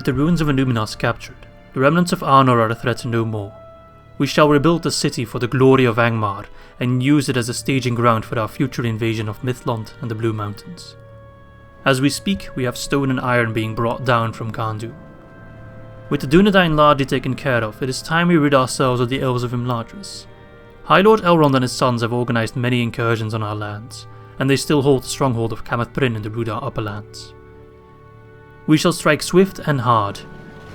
With the ruins of Illuminas captured, the remnants of Arnor are a threat no more. We shall rebuild the city for the glory of Angmar and use it as a staging ground for our future invasion of Mithlond and the Blue Mountains. As we speak, we have stone and iron being brought down from Guldur. With the Dunedain largely taken care of, it is time we rid ourselves of the Elves of Imladris. High Lord Elrond and his sons have organised many incursions on our lands, and they still hold the stronghold of Cameth Brin in the Rhudaur Uplands. We shall strike swift and hard.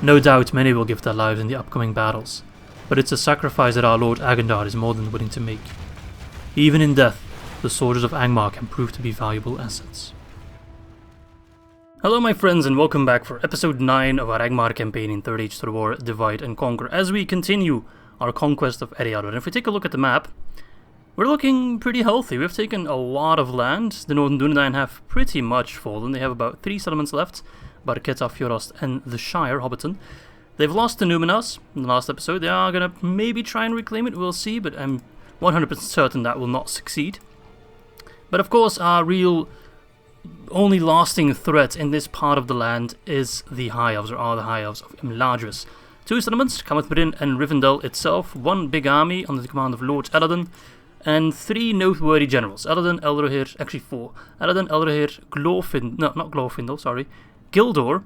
No doubt many will give their lives in the upcoming battles, but it's a sacrifice that our Lord Agandar is more than willing to make. Even in death, the soldiers of Angmar can prove to be valuable assets. Hello my friends and welcome back for episode 9 of our Angmar campaign in Third Age War Divide and Conquer as we continue our conquest of Ered. And if we take a look at the map, we're looking pretty healthy. We've taken a lot of land. The Northern Dunedain have pretty much fallen. They have about 3 settlements left. Barketa, Fjorost and the Shire, Hobbiton. They've lost to Numinas in the last episode. They are going to maybe try and reclaim it, we'll see, but I'm 100% certain that will not succeed. But of course our real only lasting threat in this part of the land is the High Elves, or are the High Elves of Imladris. 2 settlements, Cameth Brin and Rivendell itself, 1 big army under the command of Lord Eredin, and 3 noteworthy generals. Eredin, Elrohir, actually 4. Eredin, Elrohir, Guldur,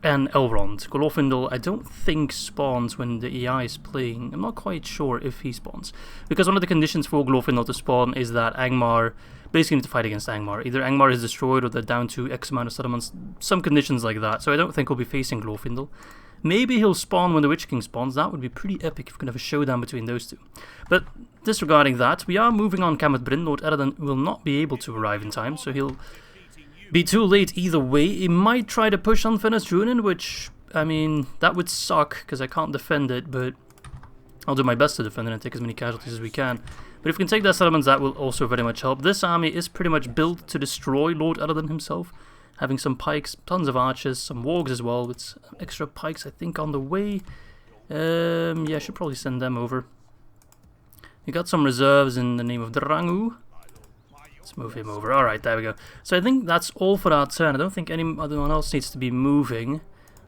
and Elrond. Glorfindel I don't think spawns when the AI is playing. I'm not quite sure if he spawns. Because one of the conditions for Glorfindel to spawn is that Angmar basically need to fight against Angmar. Either Angmar is destroyed or they're down to X amount of settlements. Some conditions like that. So I don't think we'll be facing Glorfindel. Maybe he'll spawn when the Witch King spawns. That would be pretty epic if we can have a showdown between those two. But disregarding that, we are moving on Cameth Brin. Lord Eredin will not be able to arrive in time, so he'll be too late either way. He might try to push on Fenris Bruinen, which, I mean, that would suck because I can't defend it, but I'll do my best to defend it and take as many casualties as we can. But if we can take their settlements, that will also very much help. This army is pretty much built to destroy Lord Eredin himself, having some pikes, tons of archers, some wargs as well, with extra pikes I think on the way. Yeah, I should probably send them over. We got some reserves in the name of Drangu. Let's move him over. Alright, there we go. So I think that's all for our turn. I don't think anyone else needs to be moving.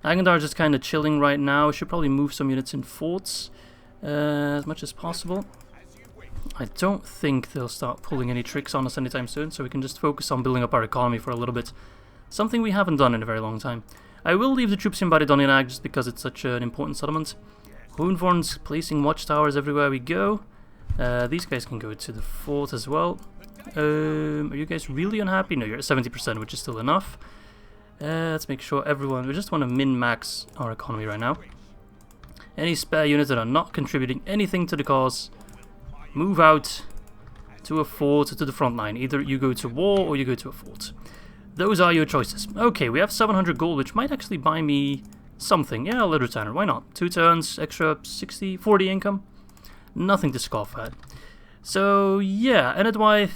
Agandar's just kind of chilling right now. Should probably move some units in forts as much as possible. I don't think they'll start pulling any tricks on us anytime soon, so we can just focus on building up our economy for a little bit. Something we haven't done in a very long time. I will leave the troops in Baridonianag just because it's such an important settlement. Hoonvorn's placing watchtowers everywhere we go. These guys can go to the fort as well. Are you guys really unhappy? No, you're at 70%, which is still enough. Let's make sure everyone... We just want to min-max our economy right now. Any spare units that are not contributing anything to the cause, move out to a fort or to the front line. Either you go to war or you go to a fort. Those are your choices. Okay, we have 700 gold, which might actually buy me something. Yeah, I'll let return. Why not? 2 turns, extra 40 income. Nothing to scoff at. So, yeah, Enedwythe,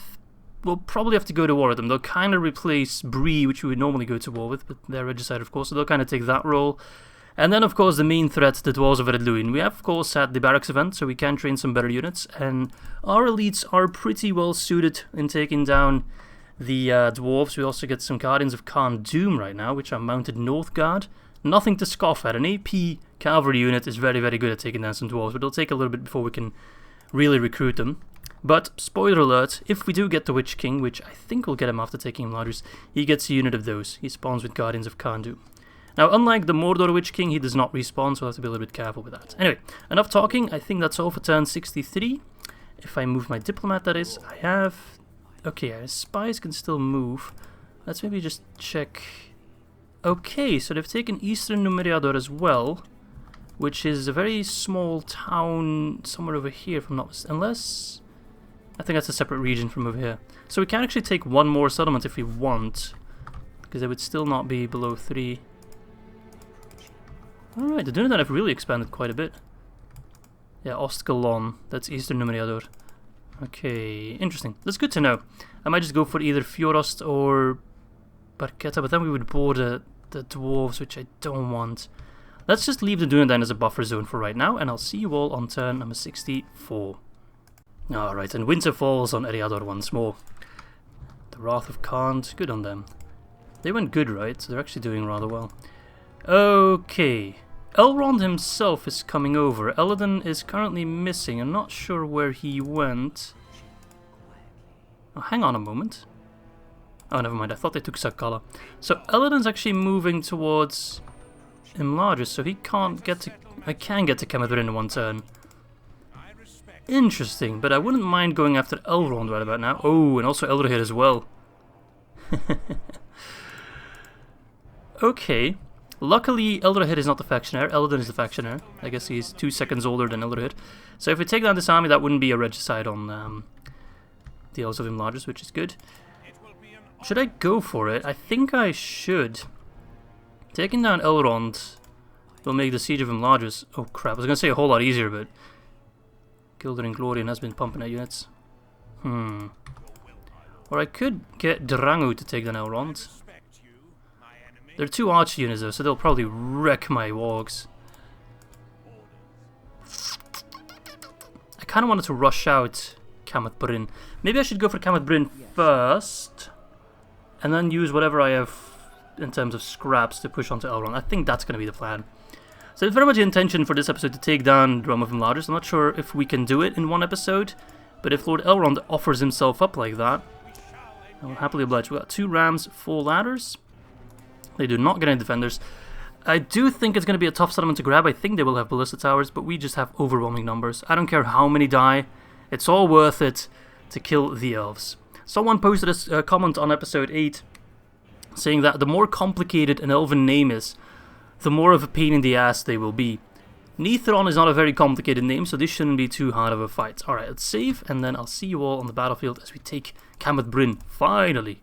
we'll probably have to go to war with them. They'll kind of replace Bree, which we would normally go to war with, but they're regicide, of course, so they'll kind of take that role. And then, of course, the main threat, the Dwarves of Luin. We have, of course, had the barracks event, so we can train some better units, and our elites are pretty well suited in taking down the Dwarves. We also get some Guardians of Khan Doom right now, which are mounted North Guard. Nothing to scoff at. An AP cavalry unit is very, very good at taking down some Dwarves, but it'll take a little bit before we can really recruit them. But, spoiler alert, if we do get the Witch King, which I think we'll get him after taking Imladris, he gets a unit of those. He spawns with Guardians of Khan Doom. Now, unlike the Mordor Witch King, he does not respawn, so we'll have to be a little bit careful with that. Anyway, enough talking. I think that's all for turn 63. If I move my diplomat, that is, I have... Okay, our spies can still move. Let's maybe just check... Okay, so they've taken Eastern Numeriador as well, which is a very small town somewhere over here, if I'm not mistaken. Unless... I think that's a separate region from over here. So we can actually take 1 more settlement if we want, because it would still not be below 3. Alright, the Dunedain have really expanded quite a bit. Yeah, Ostgalon, that's Eastern Numeriador. Okay, interesting. That's good to know. I might just go for either Fjorost or Barketa, but then we would border the Dwarves, which I don't want. Let's just leave the Dunedain as a buffer zone for right now, and I'll see you all on turn number 64. Alright, and winter falls on Eriador once more. The Wrath of Khan, good on them. They went good, right? So they're actually doing rather well. Okay. Elrond himself is coming over. Eledon is currently missing. I'm not sure where he went. Oh, hang on a moment. Oh, never mind. I thought they took Sakala. So Eledon's actually moving towards Imladris, so he can't get to... I can get to Cameth in one turn. Interesting, but I wouldn't mind going after Elrond right about now. Oh, and also Elrond as well. Okay. Luckily, Elrond is not the factioner. Eledon is the factioner. I guess he's 2 seconds older than Elrond. So if we take down this army, that wouldn't be a regicide on the Elves of Imladris, which is good. Should I go for it? I think I should. Taking down Elrond will make the Siege of Imladris... Oh crap, I was going to say a whole lot easier, but... Guldur and Glorian has been pumping out units. Or I could get Drangu to take down Elrond. They're 2 arch units though, so they'll probably wreck my wargs. I kind of wanted to rush out Cameth Brin. Maybe I should go for Cameth Brin first, and then use whatever I have in terms of scraps to push onto Elrond. I think that's going to be the plan. So it's very much the intention for this episode to take down Realm of Imladris. I'm not sure if we can do it in one episode, but if Lord Elrond offers himself up like that, I will happily oblige. We've got 2 rams, 4 ladders. They do not get any defenders. I do think it's going to be a tough settlement to grab. I think they will have ballista towers, but we just have overwhelming numbers. I don't care how many die. It's all worth it to kill the elves. Someone posted a comment on episode 8 saying that the more complicated an elven name is, the more of a pain in the ass they will be. Neithron is not a very complicated name, so this shouldn't be too hard of a fight. Alright, let's save, and then I'll see you all on the battlefield as we take Cameth Brin. Finally!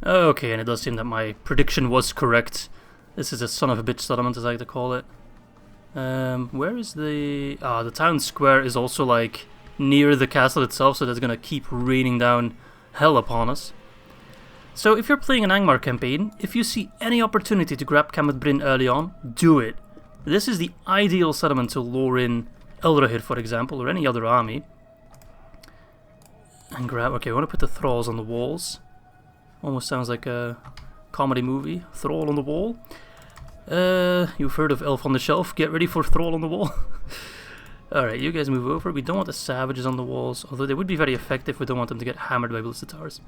Okay, and it does seem that my prediction was correct. This is a son of a bitch settlement, as I like to call it. Where is the... the town square is also, like, near the castle itself, so that's gonna keep raining down hell upon us. So, if you're playing an Angmar campaign, if you see any opportunity to grab Cameth Brin early on, do it. This is the ideal settlement to lure in Elrond, for example, or any other army. And grab... Okay, I want to put the thralls on the walls. Almost sounds like a comedy movie. Thrall on the wall. You've heard of Elf on the Shelf. Get ready for Thrall on the wall. Alright, you guys move over. We don't want the savages on the walls, although they would be very effective. We don't want them to get hammered by ballista towers.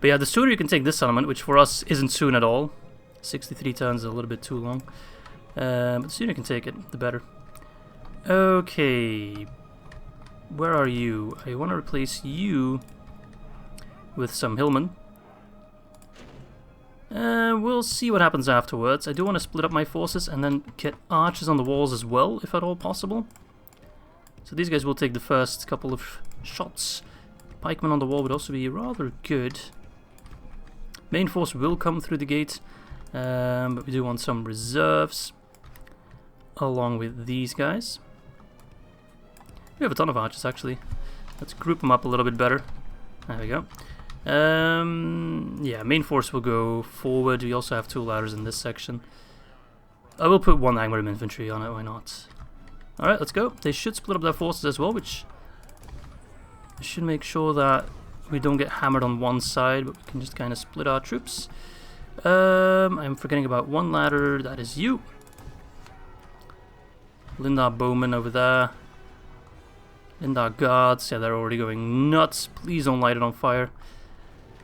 But yeah, the sooner you can take this settlement, which for us isn't soon at all. 63 turns is a little bit too long. But the sooner you can take it, the better. Okay. Where are you? I want to replace you with some hillmen. We'll see what happens afterwards. I do want to split up my forces and then get archers on the walls as well, if at all possible. So these guys will take the first couple of shots. Pikemen on the wall would also be rather good. Main force will come through the gate, but we do want some reserves along with these guys. We have a ton of archers actually. Let's group them up a little bit better. There we go. Yeah, main force will go forward. We also have 2 ladders in this section. I will put 1 Angmar infantry on it, why not? Alright, let's go. They should split up their forces as well, which should make sure that we don't get hammered on one side, but we can just kind of split our troops. I'm forgetting about 1 ladder, that is you. Lindar Bowman over there. Lindar Guards, yeah, they're already going nuts. Please don't light it on fire.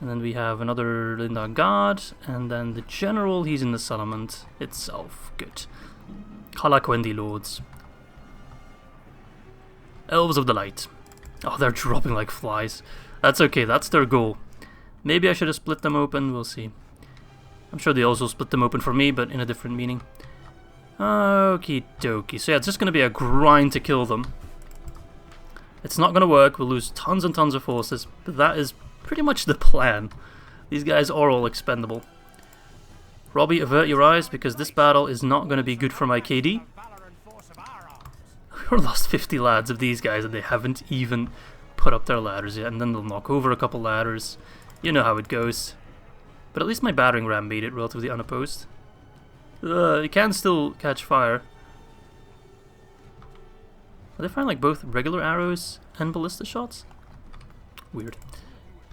And then we have another Lindar Guard, and then the General, he's in the settlement itself. Good. Halakwendi Lords. Elves of the Light. Oh, they're dropping like flies. That's okay, that's their goal. Maybe I should have split them open, we'll see. I'm sure they also split them open for me, but in a different meaning. Okie dokie. So yeah, it's just going to be a grind to kill them. It's not going to work, we'll lose tons and tons of forces, but that is pretty much the plan. These guys are all expendable. Robbie, avert your eyes, because this battle is not going to be good for my KD. We lost 50 lads of these guys and they haven't even put up their ladders yet, and then they'll knock over a couple ladders. You know how it goes. But at least my battering ram made it relatively unopposed. It can still catch fire. Are they firing like both regular arrows and ballista shots? Weird.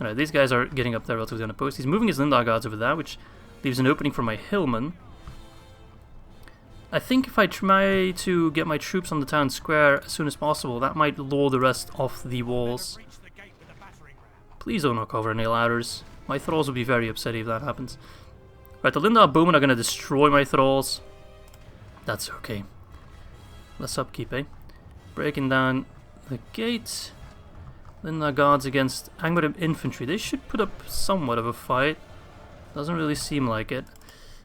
Alright, these guys are getting up there relatively unopposed. He's moving his Lindar guards over there, which leaves an opening for my hillmen. I think if I try to get my troops on the town square as soon as possible, that might lure the rest off the walls. Please don't knock over any ladders. My thralls will be very upset if that happens. Right, the Lindar bowmen are going to destroy my thralls. That's okay. Less upkeep, eh? Breaking down the gate. Lindar guards against Angmar infantry. They should put up somewhat of a fight. Doesn't really seem like it.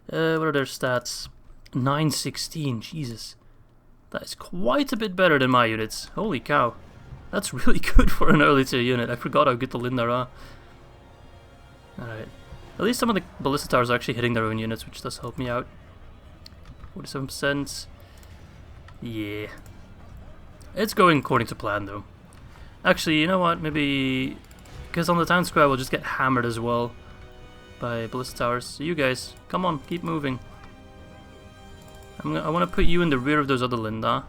What are their stats? 916, Jesus. That is quite a bit better than my units. Holy cow. That's really good for an early tier unit. I forgot how good the Lindar are. Alright. At least some of the ballista towers are actually hitting their own units, which does help me out. 47%. Yeah. It's going according to plan, though. Actually, you know what? Maybe... because on the town square we'll just get hammered as well by ballista towers. So you guys, come on, keep moving. I want to put you in the rear of those other Lindar.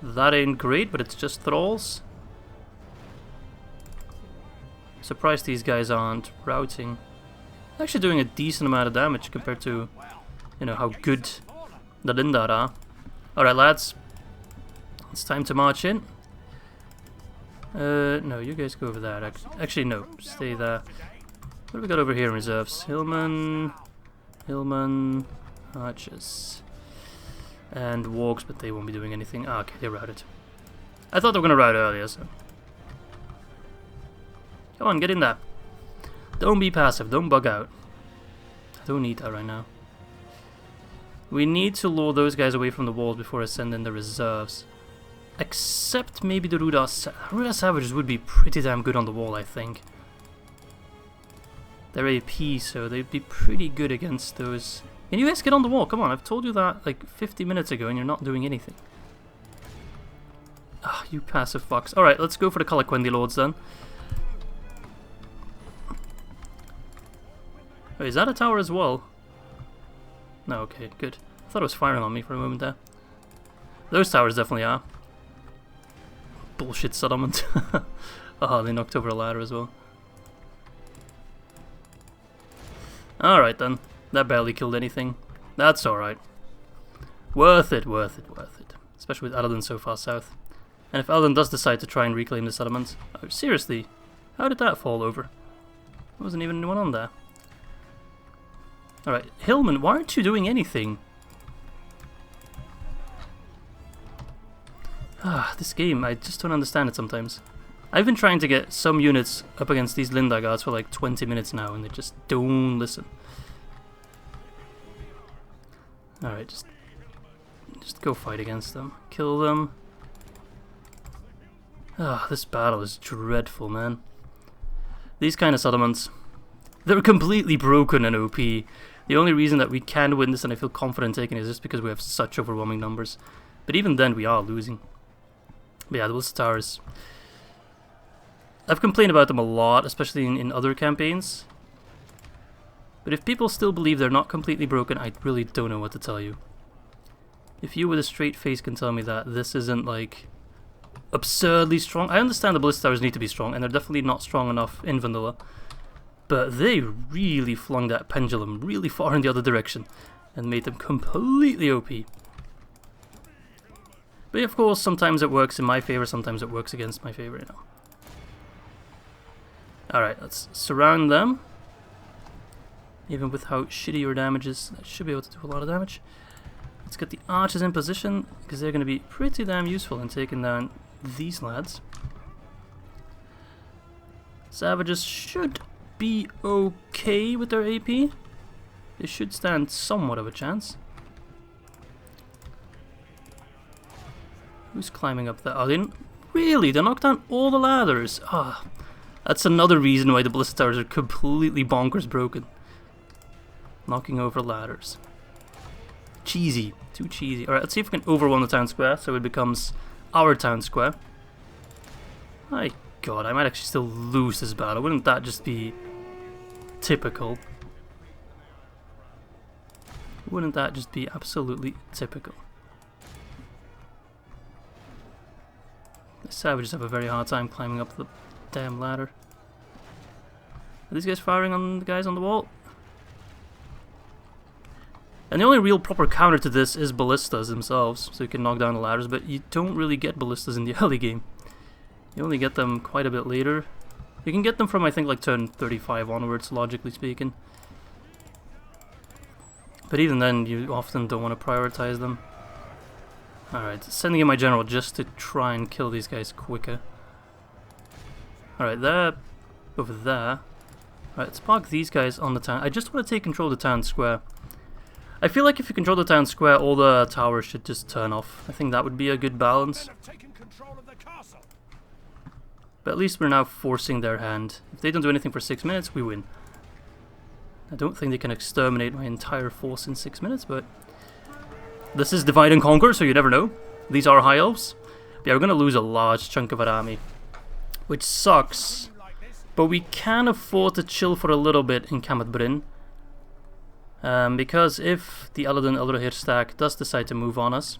That ain't great, but it's just thralls. Surprised these guys aren't routing. Actually doing a decent amount of damage compared to, you know, how good the Lindar are. Alright lads, it's time to march in. No, you guys go over there. Actually no, stay there. What have we got over here in reserves? Hillmen, archers, and wargs, but they won't be doing anything. Ah, okay, they routed. I thought they were going to rout earlier, so... come on, get in there. Don't be passive, don't bug out. I don't need that right now. We need to lure those guys away from the walls before I send in the reserves. Except maybe the Rhudaur Savages would be pretty damn good on the wall, I think. They're AP, so they'd be pretty good against those. Can you guys get on the wall? Come on, I've told you that like 50 minutes ago and you're not doing anything. Ah, you passive fucks. Alright, let's go for the Calaquendi Lords then. Wait, is that a tower as well? No, okay, good. I thought it was firing on me for a moment there. Those towers definitely are. Bullshit settlement. Oh, they knocked over a ladder as well. Alright then. That barely killed anything. That's alright. Worth it, worth it, worth it. Especially with Elrond so far south. And if Elrond does decide to try and reclaim the settlement... oh, seriously? How did that fall over? There wasn't even anyone on there. Alright, Hillman, why aren't you doing anything? Ah, this game, I just don't understand it sometimes. I've been trying to get some units up against these Lindar guards for like 20 minutes now, and they just don't listen. Alright, just go fight against them. Kill them. Ah, this battle is dreadful, man. These kind of settlements, they're completely broken and OP. The only reason that we can win this and I feel confident taking it is just because we have such overwhelming numbers. But even then, we are losing. But yeah, the Ballista Towers... I've complained about them a lot, especially in other campaigns. But if people still believe they're not completely broken, I really don't know what to tell you. If you with a straight face can tell me that this isn't, like, absurdly strong... I understand the Ballista Towers need to be strong, and they're definitely not strong enough in Vanilla. But they really flung that pendulum really far in the other direction and made them completely OP. But of course, sometimes it works in my favor, sometimes it works against my favor, you know. Alright, let's surround them. Even with how shitty your damage is, that should be able to do a lot of damage. Let's get the archers in position, because they're going to be pretty damn useful in taking down these lads. Savages should be okay with their AP. They should stand somewhat of a chance. Who's climbing up there? Oh, they really? They knocked down all the ladders. Ah, that's another reason why the Ballista Towers are completely bonkers broken. Knocking over ladders. Cheesy. Too cheesy. Alright, let's see if we can overwhelm the town square so it becomes our town square. My god, I might actually still lose this battle. Wouldn't that just be typical? Wouldn't that just be absolutely typical? The savages have a very hard time climbing up the damn ladder. Are these guys firing on the guys on the wall? And the only real proper counter to this is ballistas themselves, so you can knock down the ladders, but you don't really get ballistas in the early game. You only get them quite a bit later. You can get them from, I think, like turn 35 onwards, logically speaking. But even then, you often don't want to prioritize them. Alright, sending in my general just to try and kill these guys quicker. Alright, there, over there. Alright, let's park these guys on the town. I just want to take control of the town square. I feel like if you control the town square, all the towers should just turn off. I think that would be a good balance. But at least we're now forcing their hand. If they don't do anything for 6 minutes, we win. I don't think they can exterminate my entire force in 6 minutes, but... This is divide and conquer, so you never know. These are high elves. But yeah, we're going to lose a large chunk of our army. Which sucks. But we can afford to chill for a little bit in Cameth Brin. Because if the Elrond stack does decide to move on us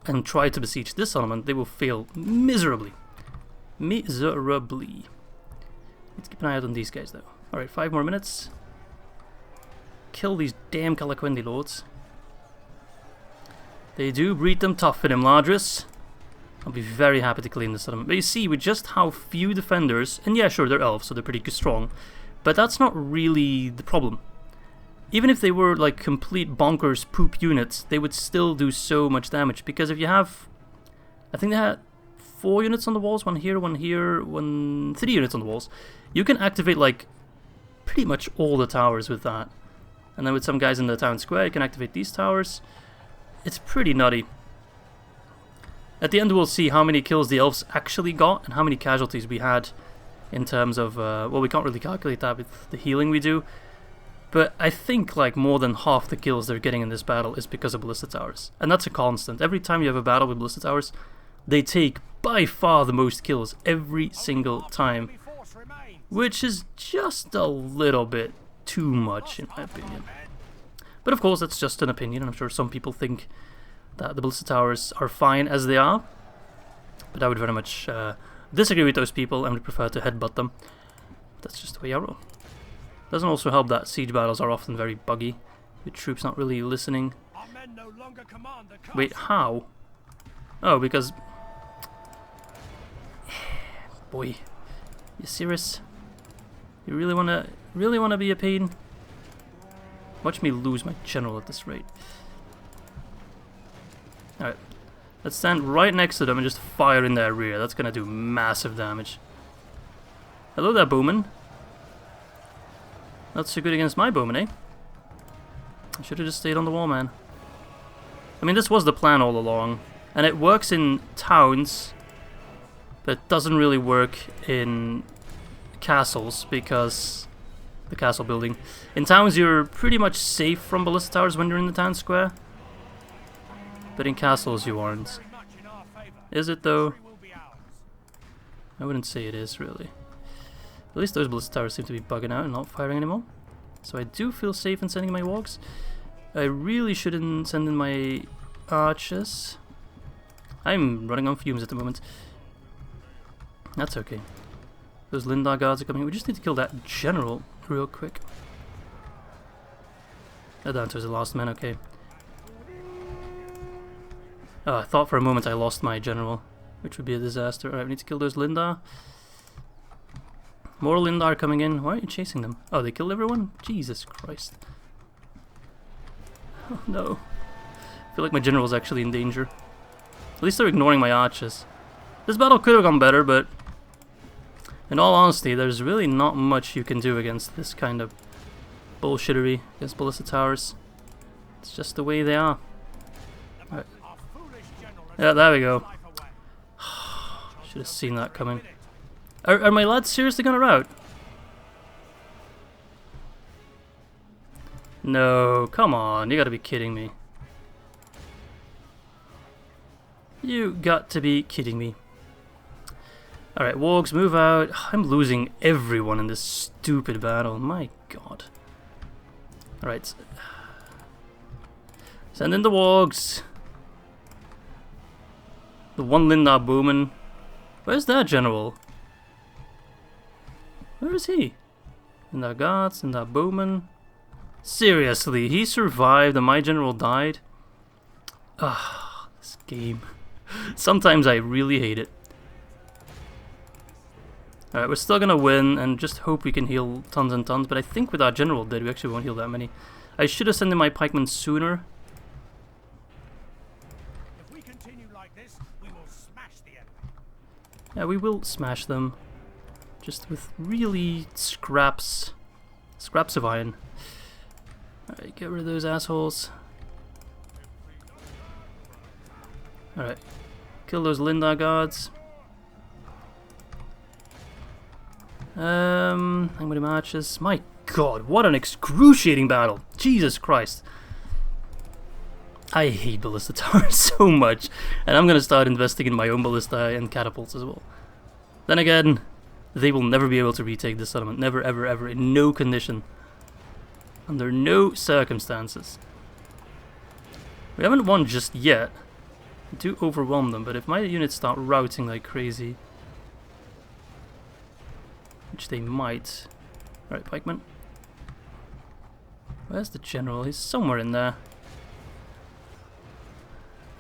and try to besiege this settlement, they will fail miserably. Miserably. Let's keep an eye out on these guys though. Alright, 5 more minutes. Kill these damn Calaquendi lords. They do breed them tough in Imladris. I'll be very happy to clean this settlement. But you see, with just how few defenders, and yeah, sure, they're elves, so they're pretty strong, but that's not really the problem. Even if they were like complete bonkers poop units, they would still do so much damage, because if you have, I think they had 4 units on the walls, 1 here, 1 here, 3 units on the walls, you can activate like pretty much all the towers with that. And then with some guys in the town square, you can activate these towers. It's pretty nutty. At the end we'll see how many kills the elves actually got and how many casualties we had in terms of, well, we can't really calculate that with the healing we do. But I think like more than half the kills they're getting in this battle is because of ballista towers. And that's a constant. Every time you have a battle with ballista towers, they take by far the most kills every single time. Which is just a little bit too much in my opinion. But of course that's just an opinion, and I'm sure some people think that the ballista towers are fine as they are. But I would very much disagree with those people and would prefer to headbutt them. That's just the way I roll. Doesn't also help that siege battles are often very buggy, with troops not really listening. Wait, how? Oh, because... Boy, you serious? You really wanna be a pain? Watch me lose my general at this rate. Alright, let's stand right next to them and just fire in their rear. That's gonna do massive damage. Hello there, bowman. Not so good against my bowman, eh? I should have just stayed on the wall, man. I mean, this was the plan all along. And it works in towns, but it doesn't really work in castles, because... the castle building. In towns, you're pretty much safe from ballista towers when you're in the town square. But in castles, you aren't. Is it, though? I wouldn't say it is, really. At least those ballista towers seem to be bugging out and not firing anymore. So I do feel safe in sending my wargs. I really shouldn't send in my archers. I'm running on fumes at the moment. That's okay. Those Lindar guards are coming. We just need to kill that general real quick. Oh, down to the last man, okay. Oh, I thought for a moment I lost my general, which would be a disaster. Alright, we need to kill those Lindar. More Lindar coming in. Why are you chasing them? Oh, they killed everyone? Jesus Christ. Oh no. I feel like my general's actually in danger. At least they're ignoring my archers. This battle could have gone better, but in all honesty, there's really not much you can do against this kind of bullshittery, against ballista towers. It's just the way they are. Right. Yeah, there we go. Should have seen that coming. Are my lads seriously gonna rout? No, come on, you gotta be kidding me. You got to be kidding me. Alright, wargs, move out. I'm losing everyone in this stupid battle. My god. Alright. Send in the wargs. The one Lindar Bowman. Where's that general? Where is he? Lindar Guards, Lindar Bowman. Seriously, he survived and my general died? Ah, this game. Sometimes I really hate it. Alright, we're still gonna win and just hope we can heal tons and tons, but I think with our general dead we actually won't heal that many. I should have sent in my pikemen sooner. If we continue like this, we will smash the enemy. Yeah, we will smash them. Just with really scraps of iron. Alright, get rid of those assholes. Alright, kill those Lindar guards. Anybody marches? My god, what an excruciating battle! Jesus Christ. I hate ballista towers so much, and I'm gonna start investing in my own ballista and catapults as well. Then again, they will never be able to retake this settlement. Never, ever, ever, in no condition. Under no circumstances. We haven't won just yet. I do overwhelm them, but if my units start routing like crazy, which they might. Alright, pikemen. Where's the general? He's somewhere in there.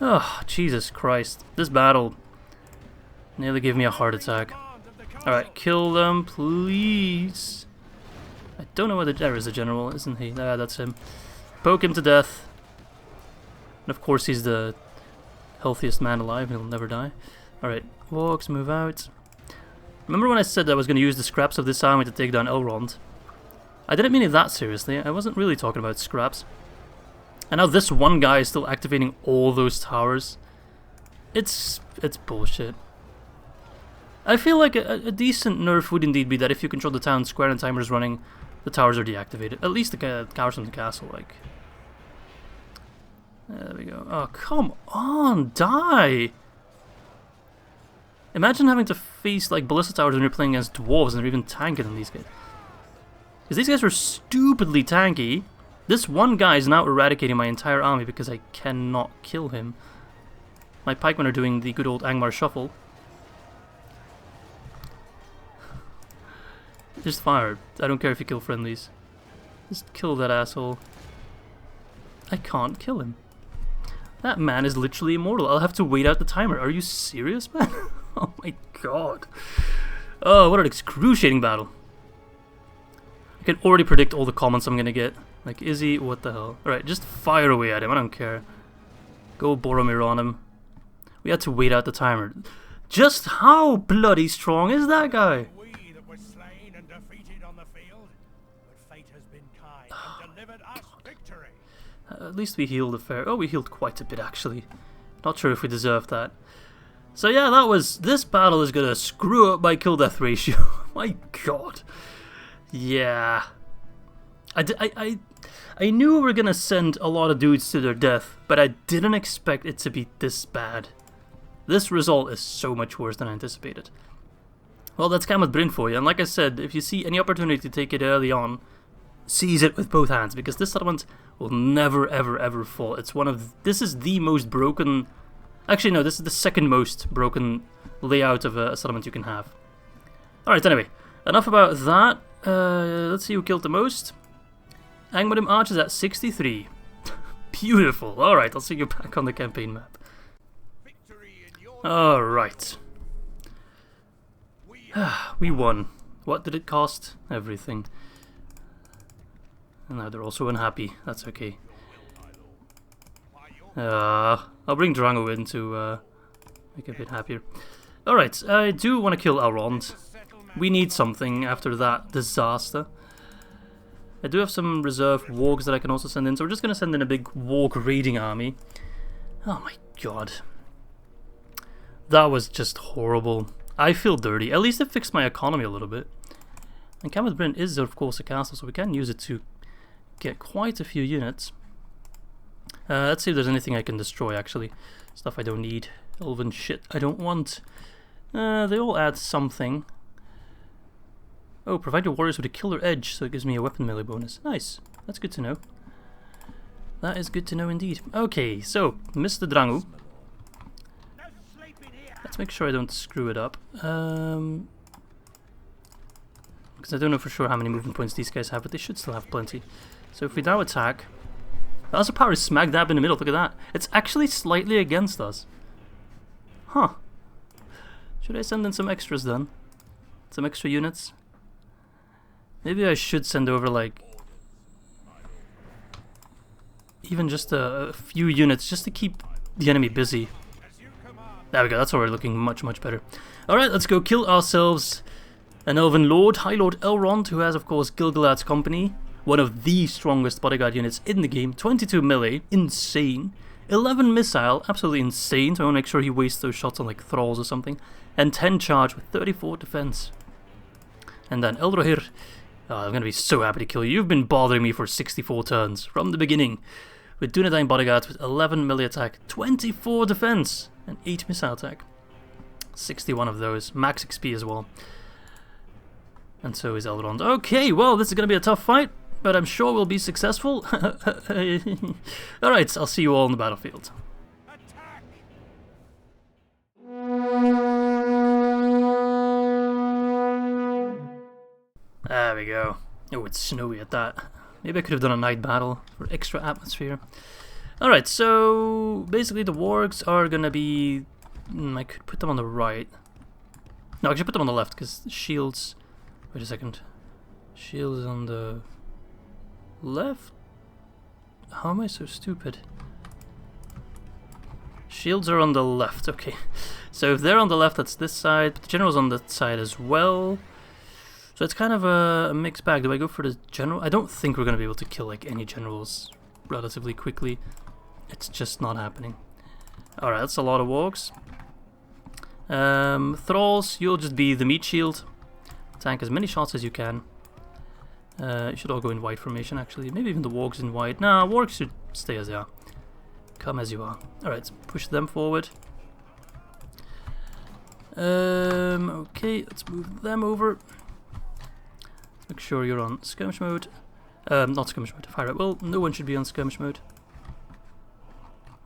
Oh, Jesus Christ. This battle nearly gave me a heart attack. Alright, kill them, please. I don't know whether there is a general, isn't he? Ah, that's him. Poke him to death. And of course he's the healthiest man alive, he'll never die. Alright, Orcs, move out. Remember when I said I was going to use the scraps of this army to take down Elrond? I didn't mean it that seriously, I wasn't really talking about scraps. And now this one guy is still activating all those towers. It's bullshit. I feel like a decent nerf would indeed be that if you control the town square and timer is running, the towers are deactivated. At least the towers from the castle, like. There we go. Oh, come on, die! Imagine having to face like ballista towers when you're playing against dwarves and they're even tankier than these guys. Because these guys are stupidly tanky. This one guy is now eradicating my entire army because I cannot kill him. My pikemen are doing the good old Angmar shuffle. Just fire. I don't care if you kill friendlies. Just kill that asshole. I can't kill him. That man is literally immortal. I'll have to wait out the timer. Are you serious, man? Oh my god. Oh, what an excruciating battle. I can already predict all the comments I'm gonna get. Like, Izzy, what the hell? Alright, just fire away at him, I don't care. Go Boromir on him. We had to wait out the timer. Just how bloody strong is that guy? We that were slain and defeated on the field, but fate has been kind and delivered us victory. At least we healed a fair... Oh, we healed quite a bit, actually. Not sure if we deserved that. So yeah, that was... This battle is gonna screw up my kill-death ratio. My god. Yeah. I knew we were gonna send a lot of dudes to their death, but I didn't expect it to be this bad. This result is so much worse than I anticipated. Well, that's Cameth Brin for you, and like I said, if you see any opportunity to take it early on, seize it with both hands, because this settlement will never, ever, ever fall. It's one of... This is the most broken... Actually, no, this is the second most broken layout of a settlement you can have. Alright, anyway, enough about that. Let's see who killed the most. Angmar Archers at 63. Beautiful. Alright, I'll see you back on the campaign map. Alright. We won. What did it cost? Everything. And now they're also unhappy. That's okay. I'll bring Drango in to make a bit happier. Alright, I do want to kill Elrond. We need something after that disaster. I do have some reserve wargs that I can also send in, so we're just going to send in a big warg raiding army. Oh my god. That was just horrible. I feel dirty. At least it fixed my economy a little bit. And Cameth Brin is of course a castle, so we can use it to get quite a few units. Let's see if there's anything I can destroy actually. Stuff I don't need. Elven shit I don't want. They all add something. Oh, provide your warriors with a killer edge, so it gives me a weapon melee bonus. Nice. That's good to know. That is good to know indeed. Okay, so, Mr. Drango. No sleeping Let's make sure I don't screw it up. Because I don't know for sure how many movement points these guys have, but they should still have plenty. So if we now attack... Our power is smack dab in the middle, look at that. It's actually slightly against us. Huh. Should I send in some extras then? Some extra units? Maybe I should send over like... even just a few units, just to keep the enemy busy. There we go, that's already looking much, much better. Alright, let's go kill ourselves an Elven Lord, High Lord Elrond, who has, of course, Gilgalad's company. One of the strongest bodyguard units in the game. 22 melee, insane. 11 missile, absolutely insane, so I want to make sure he wastes those shots on like thralls or something. And 10 charge with 34 defense. And then Elrohir, I'm going to be so happy to kill you. You've been bothering me for 64 turns from the beginning. With Dunedain bodyguards with 11 melee attack, 24 defense, and 8 missile attack. 61 of those, max XP as well. And so is Elrond. Okay, well, this is going to be a tough fight, but I'm sure we'll be successful. Alright, I'll see you all on the battlefield. There we go. Oh, it's snowy at that. Maybe I could have done a night battle for extra atmosphere. Alright, so basically the wargs are gonna be... I could put them on the right. No, I should put them on the left, because shields... Wait a second. Shields on the left? How am I so stupid? Shields are on the left, okay. So if they're on the left, that's this side, but the general's on that side as well. So it's kind of a mixed bag. Do I go for the general? I don't think we're going to be able to kill like any generals relatively quickly. It's just not happening. Alright, that's a lot of wargs. Thralls, you'll just be the meat shield. Tank as many shots as you can. You should all go in white formation actually. Maybe even the wargs in white. Nah, wargs should stay as they are. Come as you are. Alright, let's push them forward. Okay, let's move them over. Make sure you're on skirmish mode. Not skirmish mode, fire at will. No one should be on skirmish mode.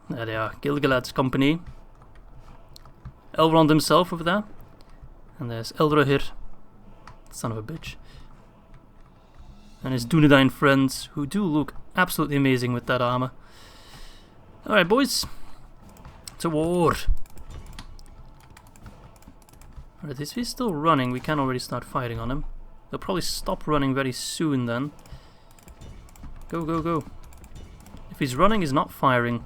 There they are. Gilgalad's company. Elrond himself over there. And there's Elrohir. Son of a bitch. And his Dunedain friends, who do look absolutely amazing with that armor. Alright, boys. To war. Alright, if he's still running, we can already start fighting on him. They'll probably stop running very soon then. Go, go, go. If he's running, he's not firing.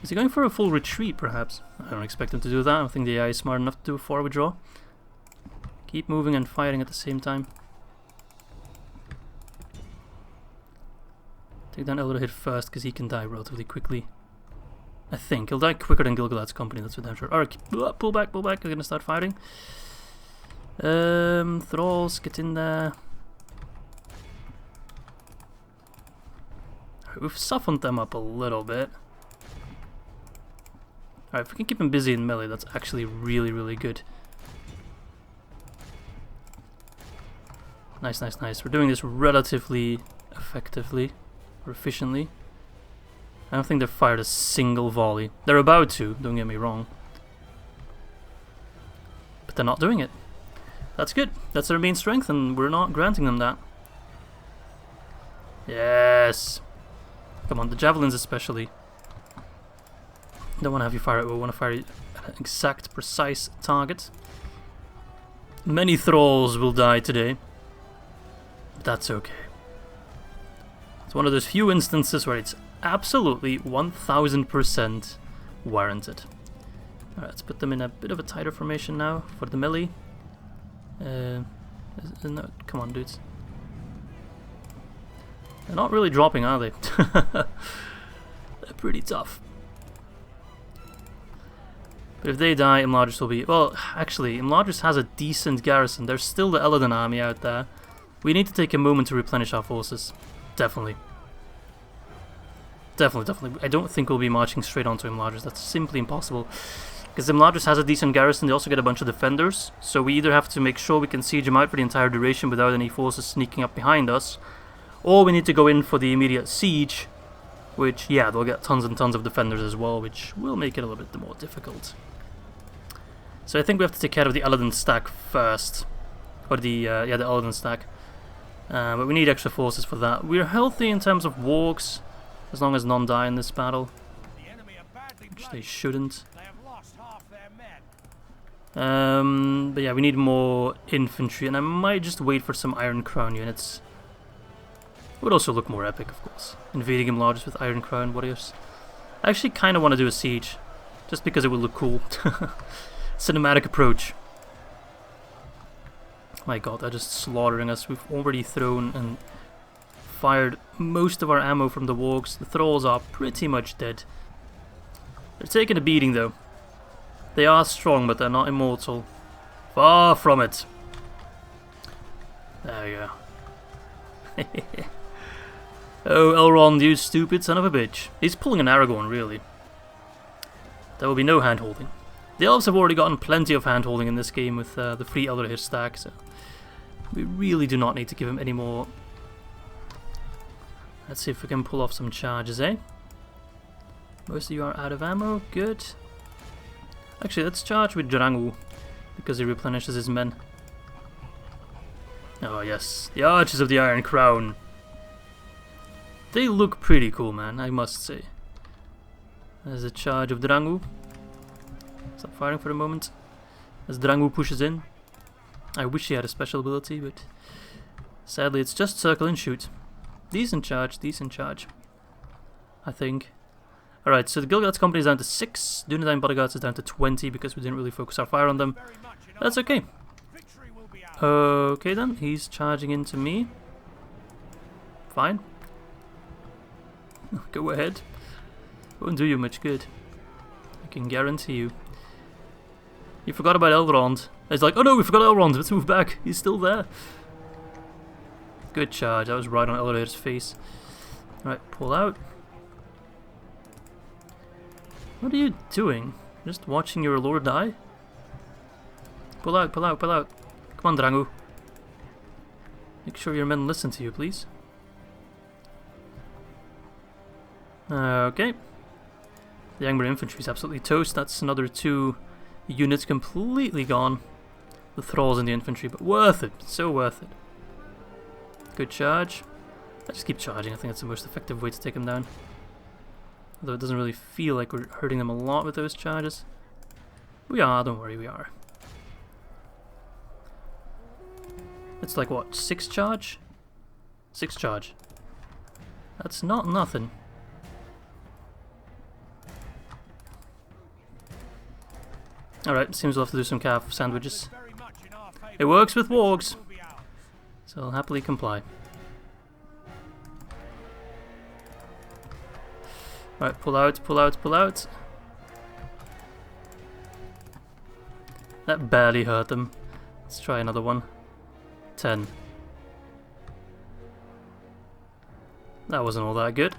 Is he going for a full retreat, perhaps? I don't expect him to do that. I don't think the AI is smart enough to do a forward draw. Keep moving and firing at the same time. Take down Elrond first, because he can die relatively quickly. I think. He'll die quicker than Gilgalad's company, that's for damn sure. Alright, pull back, we're gonna start fighting. Thralls, get in there. Right, we've softened them up a little bit. Alright, if we can keep them busy in melee, that's actually really, really good. Nice, nice, nice. We're doing this relatively effectively, or efficiently. I don't think they've fired a single volley. They're about to, don't get me wrong. But they're not doing it. That's good. That's their main strength, and we're not granting them that. Yes! Come on, the javelins especially. Don't want to have you fire it, we want to fire it at an exact, precise target. Many thralls will die today. But that's okay. It's one of those few instances where it's absolutely 1000% warranted. Alright, let's put them in a bit of a tighter formation now for the melee. No, come on, dudes. They're not really dropping, are they? They're pretty tough. But if they die, Imladris will be... Well, actually, Imladris has a decent garrison. There's still the Eladin army out there. We need to take a moment to replenish our forces. Definitely. Definitely. I don't think we'll be marching straight onto Imladris. That's simply impossible. Because Imladris has a decent garrison, they also get a bunch of defenders. So we either have to make sure we can siege them out for the entire duration without any forces sneaking up behind us, or we need to go in for the immediate siege, which, yeah, they'll get tons and tons of defenders as well, which will make it a little bit more difficult. So I think we have to take care of the Elrond stack first. Or the Elrond stack. But we need extra forces for that. We're healthy in terms of wargs, as long as none die in this battle. Which they shouldn't. But yeah, we need more infantry, and I might just wait for some Iron Crown units. It would also look more epic, of course. Invading him largest with Iron Crown warriors. I actually kind of want to do a siege, just because it would look cool. Cinematic approach. My god, they're just slaughtering us. We've already thrown and fired most of our ammo from the wargs. The thralls are pretty much dead. They're taking a beating though. They are strong, but they're not immortal. Far from it. There we go. Oh, Elrond, you stupid son of a bitch. He's pulling an Aragorn, really. There will be no hand-holding. The Elves have already gotten plenty of hand-holding in this game with the free Elrond stack, so we really do not need to give him any more. Let's see if we can pull off some charges, eh? Most of you are out of ammo, good. Actually, let's charge with Drangu, because he replenishes his men. Oh yes, the Archers of the Iron Crown. They look pretty cool, man, I must say. There's a charge of Drangu. Stop firing for a moment. As Drangu pushes in. I wish he had a special ability, but sadly it's just circle and shoot. Decent charge, I think. Alright, so the Gilgalad's company is down to 6. Dunedain bodyguards is down to 20 because we didn't really focus our fire on them. That's okay. Okay then, he's charging into me. Fine. Go ahead. Won't do you much good. I can guarantee you. You forgot about Elrond. It's like, oh no, we forgot Elrond. Let's move back. He's still there. Good charge. I was right on Elrod's face. Alright, pull out. What are you doing? Just watching your lord die? Pull out, pull out, pull out. Come on, Drangu. Make sure your men listen to you, please. Okay. The Angmar infantry is absolutely toast. That's another 2 units completely gone. The thralls and the infantry, but worth it. So worth it. Good charge. I just keep charging. I think that's the most effective way to take them down. Although it doesn't really feel like we're hurting them a lot with those charges. We are, don't worry, we are. It's like what, 6 charge? 6 charge. That's not nothing. Alright, seems we'll have to do some calf sandwiches. It works with wargs, so I'll happily comply. Alright, pull out, pull out, pull out. That barely hurt them. Let's try another one. 10. That wasn't all that good.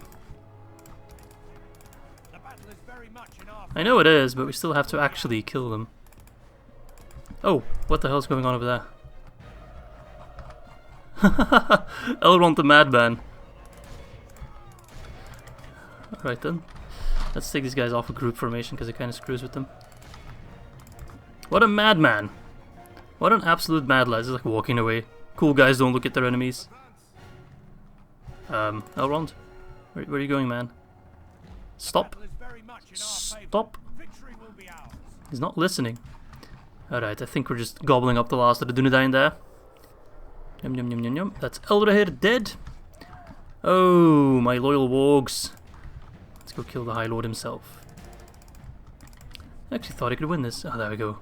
I know it is, but we still have to actually kill them. Oh, what the hell's going on over there? Elrond the Madman. Alright then. Let's take these guys off of group formation because it kind of screws with them. What a madman! What an absolute mad lad. He's like walking away. Cool guys don't look at their enemies. Elrond? Where are you going, man? Stop. Stop. He's not listening. Alright, I think we're just gobbling up the last of the Dunedain there. Yum yum yum yum yum. That's Elrond dead. Oh, my loyal wargs. Let's go kill the High Lord himself. I actually thought I could win this. Oh, there we go.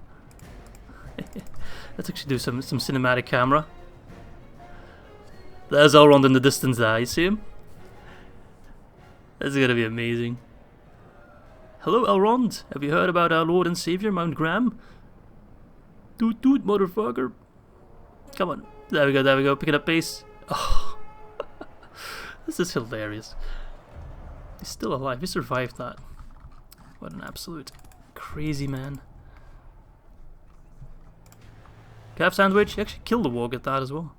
Let's actually do some cinematic camera. There's Elrond in the distance there, you see him? This is gonna be amazing. Hello Elrond, have you heard about our Lord and Savior, Mount Graham? Toot toot, motherfucker. Come on. There we go, picking up pace. Oh. This is hilarious. He's still alive, he survived that. What an absolute crazy man. Calf sandwich, he actually killed the warg at that as well.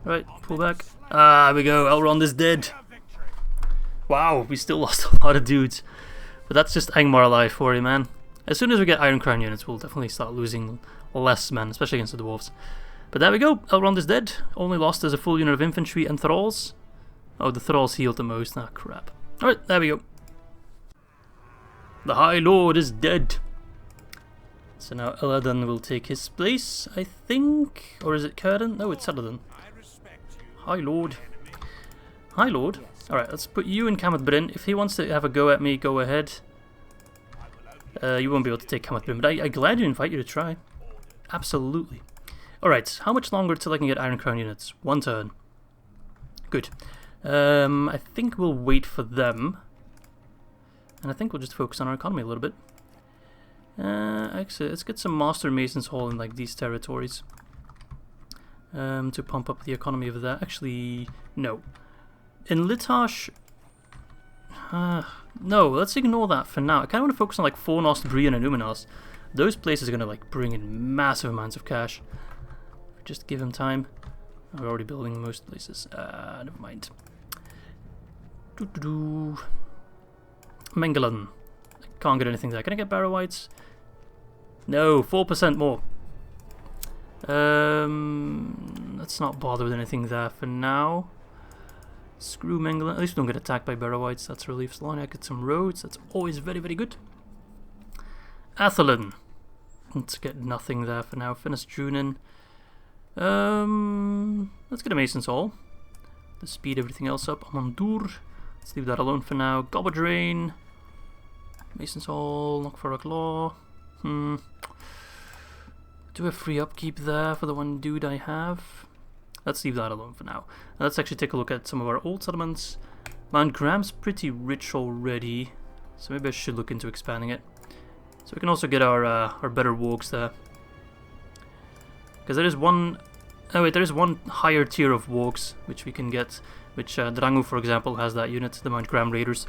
Right, pull back. Ah, there we go, Elrond is dead. Wow, we still lost a lot of dudes. But that's just Angmar alive for you, man. As soon as we get Iron Crown units, we'll definitely start losing less men, especially against the dwarves. But there we go, Elrond is dead. Only lost as a full unit of infantry and thralls. Oh, the thralls healed the most. Ah, crap. Alright, there we go. The High Lord is dead. So now Eladon will take his place, I think. Or is it Círdan? No, it's Eladon. High Lord. High Lord. Alright, let's put you in Cameth Brin. If he wants to have a go at me, go ahead. You won't be able to take Cameth Brin, but I gladly invite you to try. Absolutely. Alright, how much longer till I can get Iron Crown units? 1 turn. Good. I think we'll wait for them. And I think we'll just focus on our economy a little bit. Actually, let's get some Master Masons Hall in like these territories. To pump up the economy of that. Actually, no. In Litash... no, let's ignore that for now. I kind of want to focus on like Fornost, Brien and Umanos. Those places are going to like bring in massive amounts of cash. Just give them time. We're already building most places. Never mind. Mengelon. I can't get anything there. Can I get Barrow Whites? No, 4% more. Let's not bother with anything there for now. Screw Mengelon. At least we don't get attacked by Barrow Whites. That's a relief. So long as I get some roads. That's always very, very good. Athelin. Let's get nothing there for now. Finish Dunedain. Let's get a Mason's Hall. To speed everything else up. Amandur. Let's leave that alone for now. Gobodrain. Mason's Hall. Knockforrock Law. Do a free upkeep there for the one dude I have. Let's leave that alone for now. Let's actually take a look at some of our old settlements. Mount Graham's pretty rich already, so maybe I should look into expanding it. So we can also get our better wargs there. Because there is one... oh wait, there is one higher tier of wargs which we can get. Which Drangu, for example, has that unit, the Mount Graham Raiders.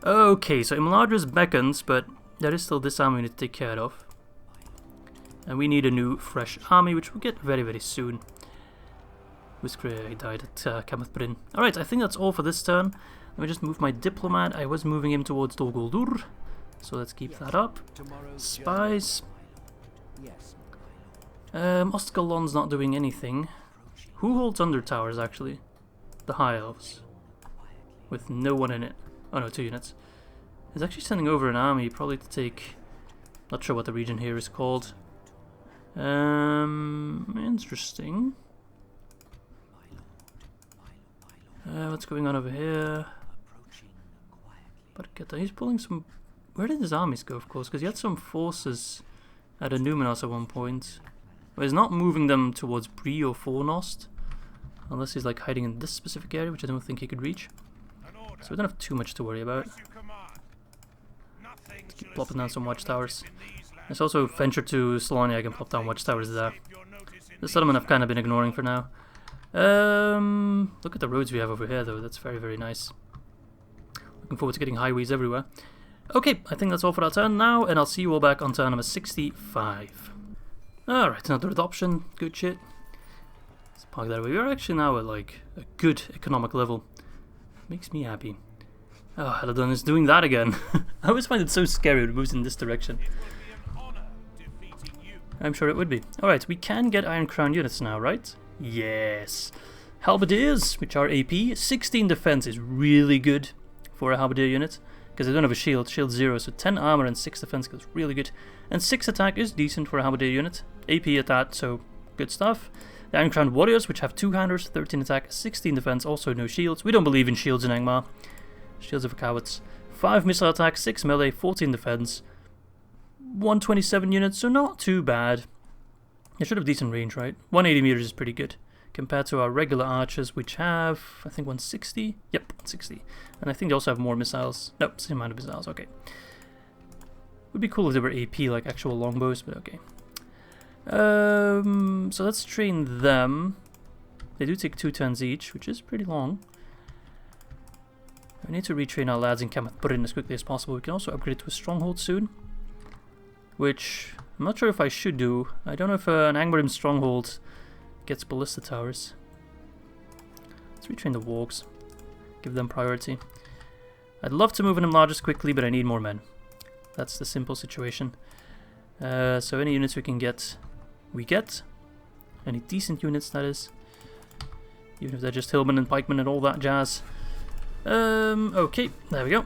Okay, so Imladris beckons, but there is still this army we need to take care of. And we need a new, fresh army, which we'll get very, very soon. Whiskray died at Cameth Brin. Alright, I think that's all for this turn. Let me just move my diplomat. I was moving him towards Dol Guldur, so let's keep that up. Spies. Ostkaldon's not doing anything. Who holds Under Towers, actually? The High Elves. With no one in it. Oh no, 2 units. He's actually sending over an army, probably to take... not sure what the region here is called. Interesting. What's going on over here? But he's pulling some... where did his armies go, of course? Because he had some forces at Numenos at one point. Well, he's not moving them towards Bree or Fornost. Unless he's like hiding in this specific area, which I don't think he could reach. So we don't have too much to worry about. Let's keep plopping down some watchtowers. Let's also venture to Saloniag and plop down watchtowers there. The settlement I've kind of been ignoring for now. Look at the roads we have over here though, that's very, very nice. Looking forward to getting highways everywhere. Okay, I think that's all for our turn now, and I'll see you all back on turn number 65. Alright, another adoption, good shit. Let's park that away. We are actually now at like a good economic level. Makes me happy. Oh, Eladon is doing that again. I always find it so scary when it moves in this direction. I'm sure it would be. Alright, we can get Iron Crown units now, right? Yes. Halberdiers, which are AP. 16 defense is really good for a Halberdier unit. Because they don't have a shield. Shield 0, so 10 armor and 6 defense goes really good. And 6 attack is decent for a Halberdier unit. AP at that, so good stuff. The Iron Crown Warriors, which have 2-handers, 13 attack, 16 defense, also no shields. We don't believe in shields in Angmar. Shields are for cowards. 5 missile attack, 6 melee, 14 defense. 127 units, so not too bad. They should have decent range, right? 180 meters is pretty good. Compared to our regular archers, which have, I think, 160? Yep, 160. And I think they also have more missiles. Nope, same amount of missiles, okay. Would be cool if they were AP, like actual longbows, but okay. So let's train them. They do take 2 turns each, which is pretty long. We need to retrain our lads in Cameth Brin as quickly as possible. We can also upgrade to a stronghold soon, which I'm not sure if I should do. I don't know if an Angmar stronghold gets ballista towers. Let's retrain the wargs. Give them priority. I'd love to move in them largest quickly, but I need more men. That's the simple situation. So any units we can get, we get. Any decent units, that is. Even if they're just hillmen and pikemen and all that jazz. Okay, there we go.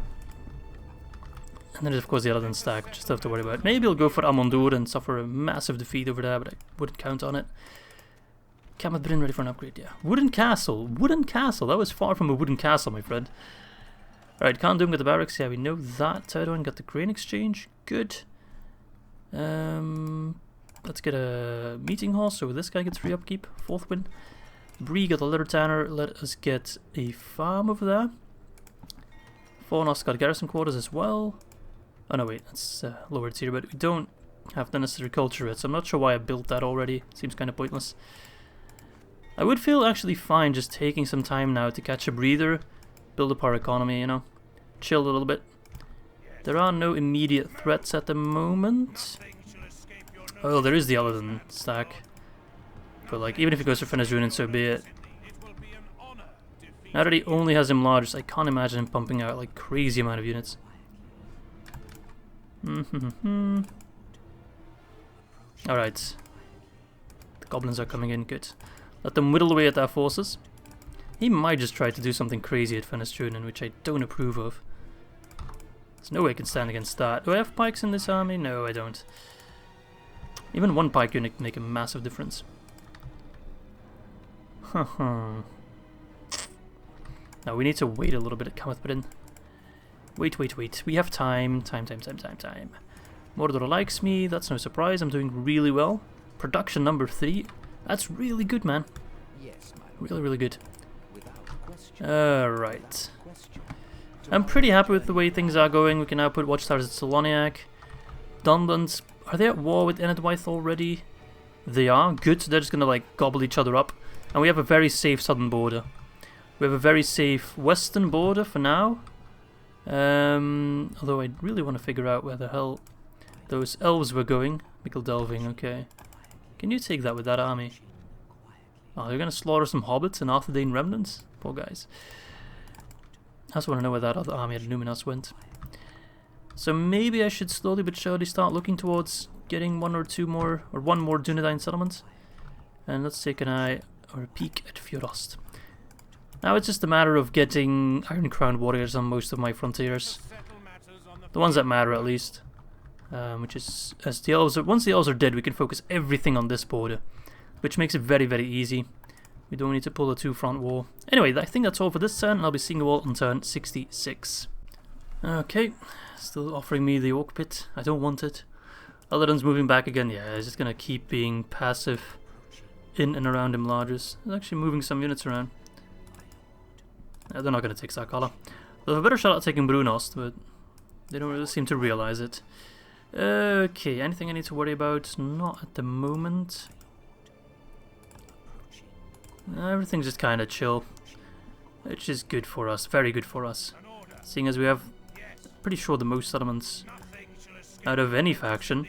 And then there's of course the Elrond stack, which I still have to worry about. Maybe I'll go for Amondur and suffer a massive defeat over there, but I wouldn't count on it. Cameth Brin ready for an upgrade, yeah. Wooden castle, that was far from a wooden castle, my friend. Alright, can't do him, got the barracks, yeah, we know that. Tyrone got the grain exchange, good. Let's get a meeting hall, so this guy gets free upkeep, 4th win. Bree got a litter tanner, let us get a farm over there. Fornos got garrison quarters as well. Oh no wait, that's lowered here, but we don't have the necessary culture yet, so I'm not sure why I built that already. Seems kind of pointless. I would feel actually fine just taking some time now to catch a breather, build up our economy, you know, chill a little bit. There are no immediate threats at the moment. Oh, there is the Elrond stack. But like, even if he goes for finish Ruin, so be it. Now that he only has him large, I can't imagine him pumping out like crazy amount of units. Alright. The goblins are coming in, good. Let them whittle away at their forces. He might just try to do something crazy at Fenestrunen, which I don't approve of. There's no way I can stand against that. Do I have pikes in this army? No, I don't. Even one pike unit can make a massive difference. Now we need to wait a little bit at Cameth Brin. Wait. We have time. Time. Mordor likes me. That's no surprise. I'm doing really well. Production number 3. That's really good, man. Yes, my Really, really good. Lord. Right. I'm pretty happy with the way things are going. We can now put watchtowers at Soloniac. Dunlands. Are they at war with Enedwaith already? They are. Good. So they're just going to like gobble each other up. And we have a very safe southern border. We have a very safe western border for now. Although I really want to figure out where the hell those elves were going. Mickle Delving, okay. Can you take that with that army? Oh, they're going to slaughter some hobbits and Arthedain remnants? Poor guys. I also want to know where that other army at Numinos went. So maybe I should slowly but surely start looking towards getting one more Dunedain settlement. And let's take an eye or a peek at Fjorast. Now it's just a matter of getting Iron Crown warriors on most of my frontiers. The ones that matter at least. Which is, as the elves are, once the elves are dead, we can focus everything on this border. Which makes it very, very easy. We don't need to pull a two-front war. Anyway, I think that's all for this turn, and I'll be seeing you all on turn 66. Okay, still offering me the Orc Pit. I don't want it. Elrond's moving back again. Yeah, he's just gonna keep being passive in and around him largest. He's actually moving some units around. They're not gonna take Sakala. They'll have a better shot at taking Brunost, but they don't really seem to realize it. Okay, anything I need to worry about? Not at the moment. Everything's just kind of chill, which is good for us, very good for us. Seeing as we have, pretty sure, the most settlements out of any faction.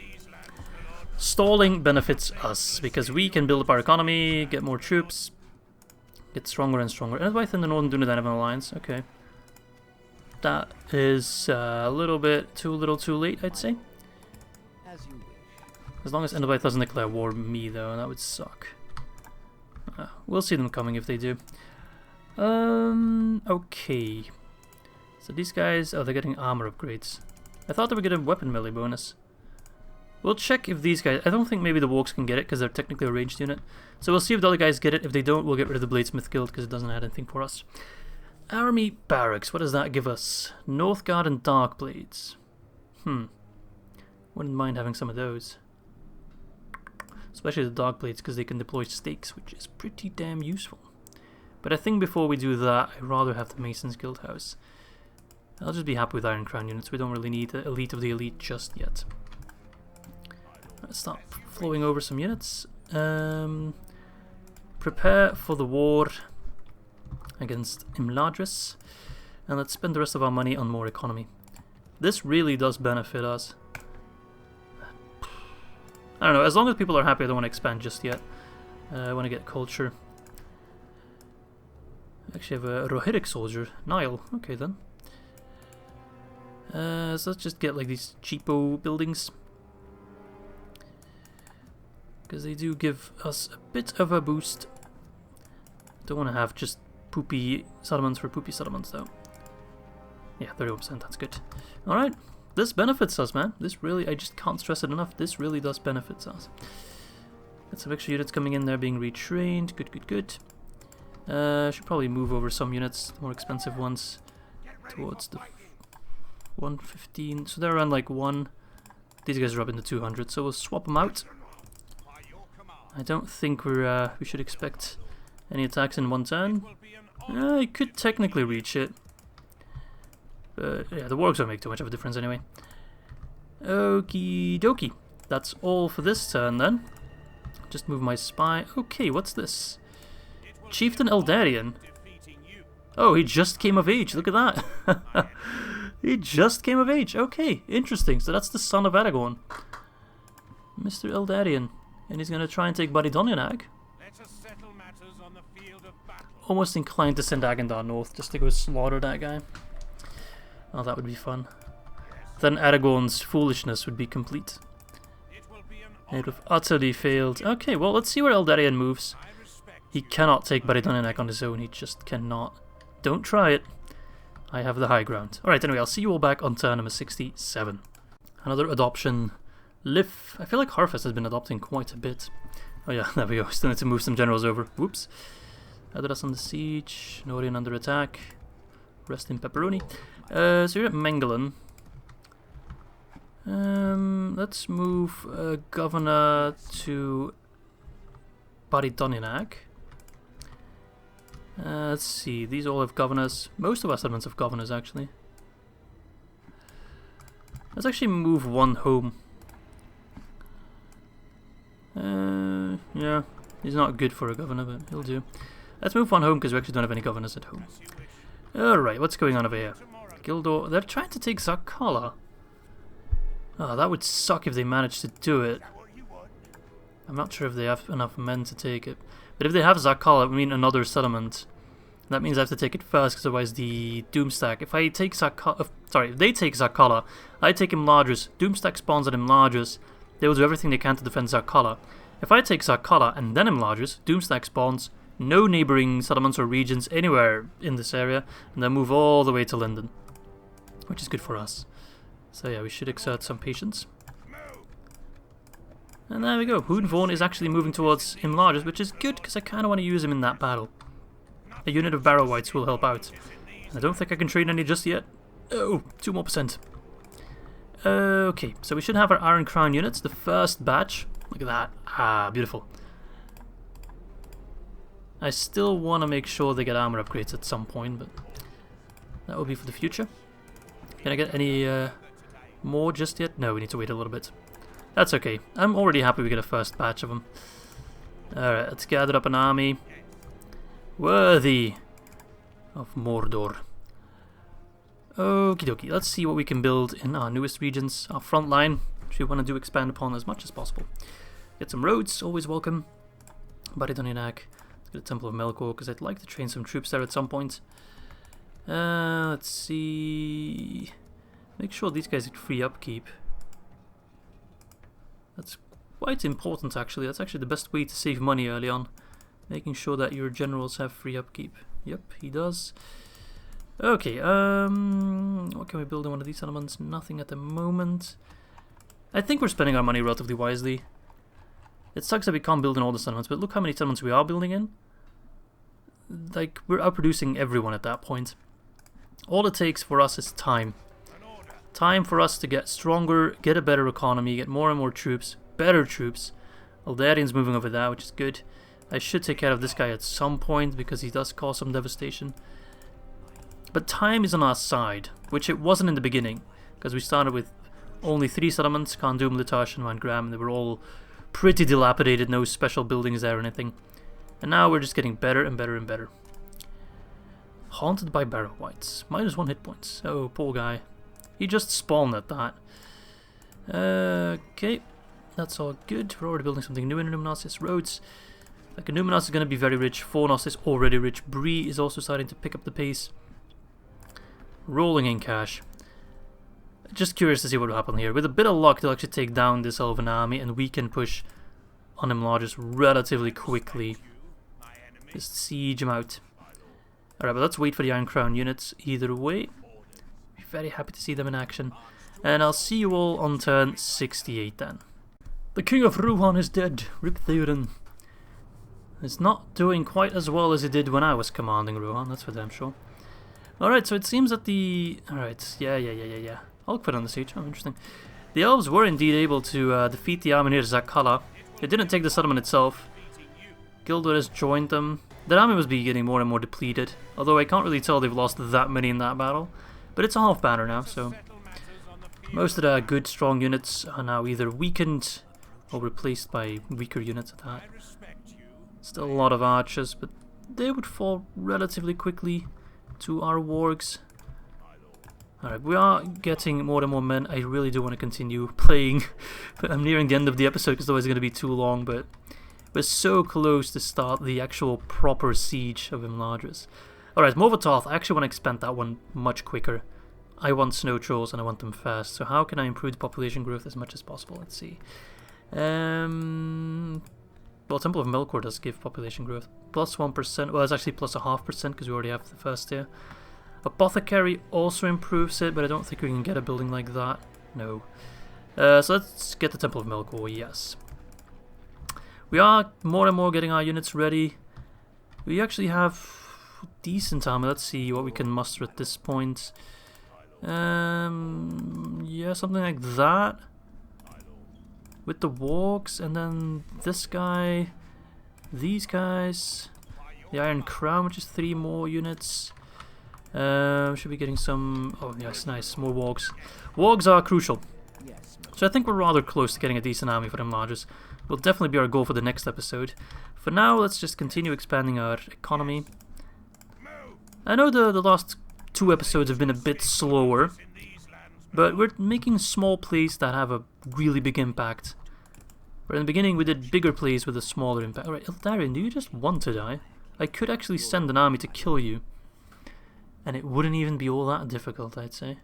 Stalling benefits us, because we can build up our economy, get more troops, get stronger and stronger. And I think the Northern Dunedain have an alliance, okay. That is a little bit too little too late, I'd say. As long as Enderbyth doesn't declare war on me, though, that would suck. We'll see them coming if they do. Okay. So these guys, oh, they're getting armor upgrades. I thought they were getting weapon melee bonus. We'll check if these guys, I don't think maybe the Wargs can get it because they're technically a ranged unit. So we'll see if the other guys get it. If they don't, we'll get rid of the Bladesmith Guild because it doesn't add anything for us. Army Barracks, what does that give us? Northguard and Dark Blades. Wouldn't mind having some of those. Especially the Dark Blades because they can deploy stakes, which is pretty damn useful. But I think before we do that, I'd rather have the Mason's Guild House. I'll just be happy with Iron Crown units. We don't really need the elite of the elite just yet. Let's start flowing over some units. Prepare for the war against Imladris. And let's spend the rest of our money on more economy. This really does benefit us. I don't know, as long as people are happy, I don't want to expand just yet. I want to get culture. I actually have a Rohirric soldier. Niall, okay then. So let's just get like these cheapo buildings, because they do give us a bit of a boost. Don't want to have just poopy settlements for poopy settlements though. Yeah, 31%, that's good. Alright, this benefits us, man. This really, I just can't stress it enough, this really does benefit us. Got some extra units coming in there being retrained, good, good, good. Should probably move over some units, more expensive ones, towards the 115. So they're around like 1. These guys are up into 200, so we'll swap them out. I don't think we should expect any attacks in one turn. I could technically reach it. But yeah, the wargs won't make too much of a difference anyway. Okie dokie. That's all for this turn then. Just move my spy. Okay, what's this? Chieftain Eldarion. Oh, he just came of age. Look at that. He just came of age. Okay, interesting. So that's the son of Aragorn. Mr. Eldarion. And he's going to try and take Buddy Donyanag. Almost inclined to send Agandar north just to go slaughter that guy. Oh, that would be fun. Then Aragorn's foolishness would be complete. It would have utterly failed. Okay, well, let's see where Eldarion moves. He cannot take Buddy Donyanag on his own. He just cannot. Don't try it. I have the high ground. Alright, anyway, I'll see you all back on turn number 67. Another adoption. Lif. I feel like Harfest has been adopting quite a bit. Oh yeah, there we go. Still need to move some generals over. Whoops. Adras on the siege. Norian under attack. Rest in pepperoni. So you're at Mengelin. Let's move governor to Buddy Donyanag. Let's see, these all have governors. Most of our settlements have governors, actually. Let's actually move one home. Yeah, he's not good for a governor, but he'll do. Let's move one home because we actually don't have any governors at home. Alright, what's going on over here? Guldur, they're trying to take Zakala. Oh, that would suck if they managed to do it. I'm not sure if they have enough men to take it. But if they have Zakala, I mean another settlement. That means I have to take it first, because otherwise the Doomstack. If I take Zakala, sorry, if they take Zakala, I take Imladris. Doomstack spawns at Imladris. They will do everything they can to defend Zakala. If I take Zakala and then Imladris, Doomstack spawns. No neighbouring settlements or regions anywhere in this area, and then move all the way to Linden, which is good for us. So yeah, we should exert some patience. And there we go. Hoonvorn is actually moving towards Imladris, which is good because I kind of want to use him in that battle. A unit of Barrow Whites will help out. And I don't think I can train any just yet. Oh, 2% more. Okay, so we should have our Iron Crown units, the first batch. Look at that. Ah, beautiful. I still want to make sure they get armor upgrades at some point, but that will be for the future. Can I get any more just yet? No, we need to wait a little bit. That's okay. I'm already happy we get a first batch of them. Alright, let's gather up an army. Worthy of Mordor. Okie dokie, let's see what we can build in our newest regions. Our front line, which we want to do expand upon as much as possible. Get some roads, always welcome. Buddy Donyanag. Get a Temple of Melkor, because I'd like to train some troops there at some point. Let's see. Make sure these guys get free upkeep. That's quite important, actually. That's actually the best way to save money early on. Making sure that your generals have free upkeep. Yep, he does. Okay, what can we build in one of these settlements? Nothing at the moment. I think we're spending our money relatively wisely. It sucks that we can't build in all the settlements, but look how many settlements we are building in. Like, we're outproducing everyone at that point. All it takes for us is time. Time for us to get stronger, get a better economy, get more and more troops, better troops. Eldarion's moving over there, which is good. I should take care of this guy at some point, because he does cause some devastation. But time is on our side, which it wasn't in the beginning, because we started with only 3 settlements, Khandum, Litash, and Van Gram, and they were all pretty dilapidated, no special buildings there or anything. And now we're just getting better and better and better. Haunted by Barrow Whites. -1 hit points. Oh, poor guy. He just spawned at that. Okay, that's all good. We're already building something new in Numenosius. Roads. Like, Numenos is going to be very rich. Fornos is already rich. Bree is also starting to pick up the pace. Rolling in cash. Just curious to see what will happen here. With a bit of luck, they'll actually take down this Elven army, and we can push on them largest relatively quickly. Just siege him out. Alright, but let's wait for the Iron Crown units either way. Be very happy to see them in action. And I'll see you all on turn 68 then. The King of Rohan is dead. Rip Theoden. It's not doing quite as well as it did when I was commanding Rohan, that's for damn sure. Alright, so it seems that the... Alright, yeah. I'll quit on the siege, oh, interesting. The Elves were indeed able to defeat the army near Zakala. It didn't take the settlement itself. Guldur has joined them. Their army must be getting more and more depleted, although I can't really tell they've lost that many in that battle. But it's a half banner now, so... Most of the good, strong units are now either weakened or replaced by weaker units at that. Still a lot of archers, but they would fall relatively quickly to our wargs. Alright, we are getting more and more men. I really do want to continue playing, but I'm nearing the end of the episode because otherwise it's going to be too long, but we're so close to start the actual proper siege of Imladris. Alright, Morvatarth, I actually want to expand that one much quicker. I want snow trolls and I want them fast, so how can I improve the population growth as much as possible? Let's see. Well, Temple of Melkor does give population growth. Plus 1%, well it's actually plus 0.5% because we already have the first tier. Apothecary also improves it, but I don't think we can get a building like that. No. So let's get the Temple of Melkor, yes. We are more and more getting our units ready. We actually have decent armor. Let's see what we can muster at this point. Yeah, something like that. With the wargs, and then this guy, these guys, the Iron Crown, which is 3 more units. Should be getting some... Oh, yes, nice, more wargs. Wargs are crucial. So I think we're rather close to getting a decent army for Imladris. Will definitely be our goal for the next episode. For now, let's just continue expanding our economy. I know the last 2 episodes have been a bit slower, but we're making small plays that have a really big impact. Where in the beginning we did bigger plays with a smaller impact. Alright, Eldarion, do you just want to die? I could actually send an army to kill you. And it wouldn't even be all that difficult, I'd say.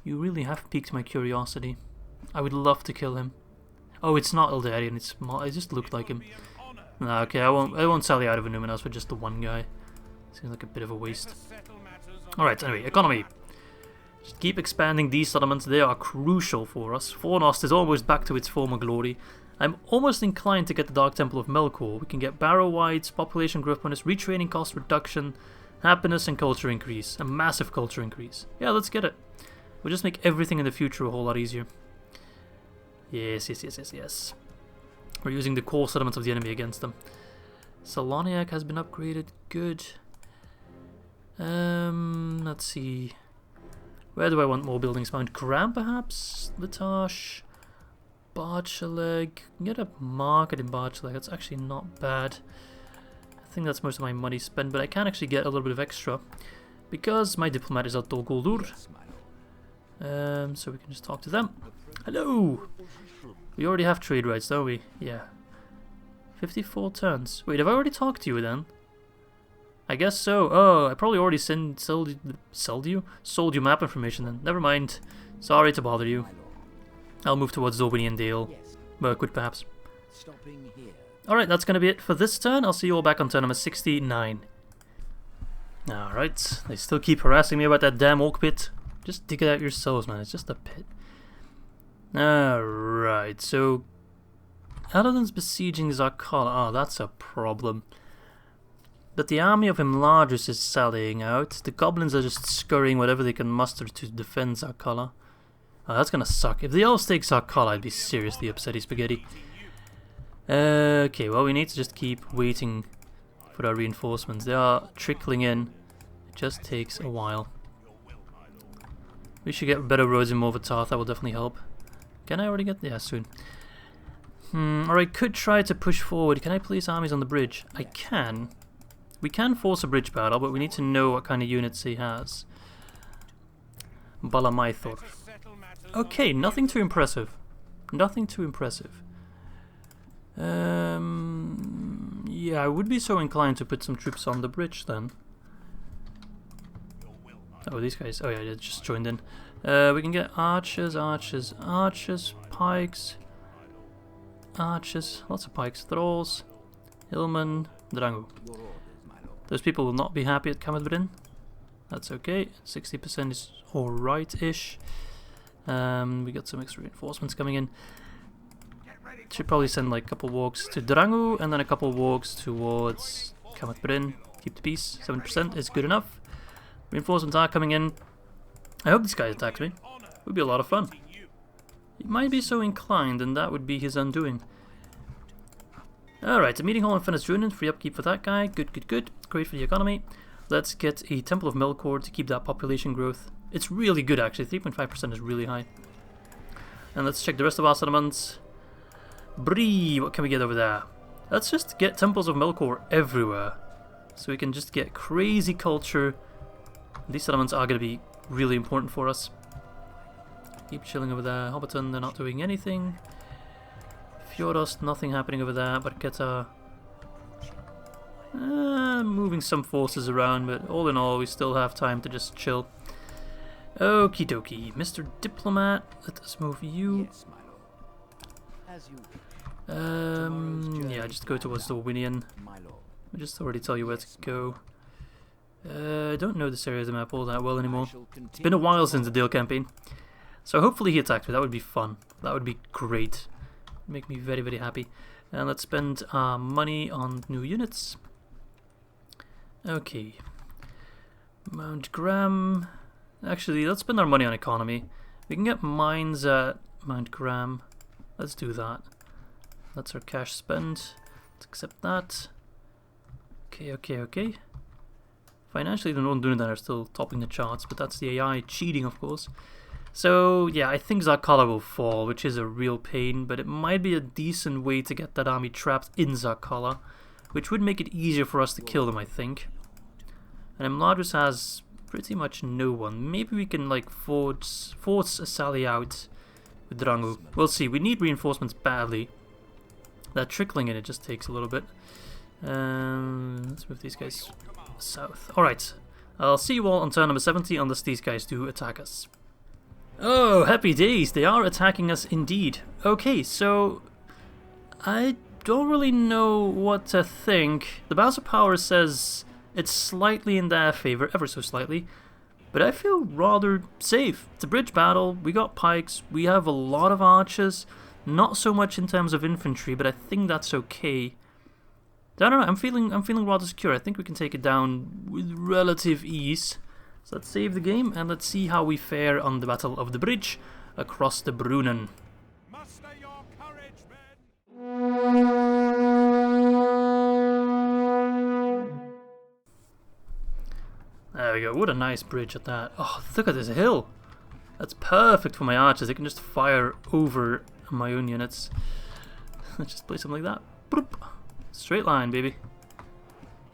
You really have piqued my curiosity. I would love to kill him. Oh, it's not Eldarion, it just looked like him. Nah, okay, I won't sell the out of Numenor for just the one guy. Seems like a bit of a waste. Alright, anyway, economy. Just keep expanding these settlements, they are crucial for us. Fornost is almost back to its former glory. I'm almost inclined to get the Dark Temple of Melkor. We can get barrow wides, population growth bonus, retraining cost reduction, happiness and culture increase. A massive culture increase. Yeah, let's get it. We'll just make everything in the future a whole lot easier. Yes. We're using the core settlements of the enemy against them. Saloniac has been upgraded. Good. Let's see. Where do I want more buildings? Mount Graham, perhaps? Litash. Barchaleg. Get a market in Barchaleg. That's actually not bad. I think that's most of my money spent, but I can actually get a little bit of extra because my diplomat is at Dol Guldur. So we can just talk to them. Hello! We already have trade rights, don't we? Yeah. 54 turns. Wait, have I already talked to you then? I guess so. Oh, I probably already sold you map information then. Never mind. Sorry to bother you. I'll move towards Dorwinian Dale. Mirkwood, perhaps. Alright, that's going to be it for this turn. I'll see you all back on turn number 69. Alright, they still keep harassing me about that damn orc pit. Just dig it out yourselves, man. It's just a pit. Alright, so... Aladdin's besieging Zakala. Oh, that's a problem. But the army of Imladris is sallying out. The goblins are just scurrying whatever they can muster to defend Zakala. Oh, that's gonna suck. If the elves take Zakala, I'd be seriously upsetty spaghetti. Okay, well, we need to just keep waiting for our reinforcements. They are trickling in. It just takes a while. We should get better roads in Morvatarth. That will definitely help. Can I already get... Yeah, soon. Or I could try to push forward. Can I place armies on the bridge? I can. We can force a bridge battle, but we need to know what kind of units he has. Balamaithor. Okay, nothing too impressive. Nothing too impressive. Yeah, I would be so inclined to put some troops on the bridge then. Oh, these guys. Oh yeah, they just joined in. We can get archers, archers, archers, pikes, archers, lots of pikes, thralls, hillmen, Drangû. Those people will not be happy at Cameth Brin. That's okay. 60% is alright-ish. We got some extra reinforcements coming in. Should probably send like a couple walks to Drangû and then a couple walks towards Cameth Brin. Keep the peace. 7% is good enough. Reinforcements are coming in. I hope this guy attacks me. It would be a lot of fun. He might be so inclined, and that would be his undoing. Alright, a meeting hall in Fenris Bruinen. Free upkeep for that guy. Good, good, good. Great for the economy. Let's get a Temple of Melkor to keep that population growth. It's really good, actually. 3.5% is really high. And let's check the rest of our settlements. Bree, what can we get over there? Let's just get Temples of Melkor everywhere. So we can just get crazy culture. These settlements are going to be really important for us. Keep chilling over there. Hobbiton, they're not doing anything. Fjordost, nothing happening over there. Barketa, moving some forces around, but all in all, we still have time to just chill. Okie dokie. Mr. Diplomat, let us move you. Yeah, just go towards the Winian. I'll just already tell you where to go. I don't know this area of the map all that well anymore. It's been a while since the Dale campaign. So hopefully he attacks me. That would be fun. That would be great. Make me very, very happy. And let's spend our money on new units. Okay. Mount Graham. Actually, let's spend our money on economy. We can get mines at Mount Graham. Let's do that. That's our cash spend. Let's accept that. Okay, okay, okay. Financially, the Northern Dunedain are still topping the charts, but that's the AI cheating, of course. So, yeah, I think Zarkala will fall, which is a real pain, but it might be a decent way to get that army trapped in Zarkala, which would make it easier for us to kill them, I think. And Imladris has pretty much no one. Maybe we can, like, force a sally out with Drangû. We'll see. We need reinforcements badly. That trickling in it just takes a little bit. Let's move these guys south. Alright, I'll see you all on turn number 70 unless these guys do attack us. Oh, happy days, they are attacking us indeed. Okay, so I don't really know what to think. The Balance of Power says it's slightly in their favor, ever so slightly, but I feel rather safe. It's a bridge battle, we got pikes, we have a lot of archers, not so much in terms of infantry, but I think that's okay. I don't know, I'm feeling rather secure. I think we can take it down with relative ease. So let's save the game and let's see how we fare on the Battle of the Bridge across the Bruinen. Muster your courage, men. There we go. What a nice bridge at that. Oh, look at this hill. That's perfect for my archers. They can just fire over my own units. Let's just play something like that. Boop. Straight line, baby.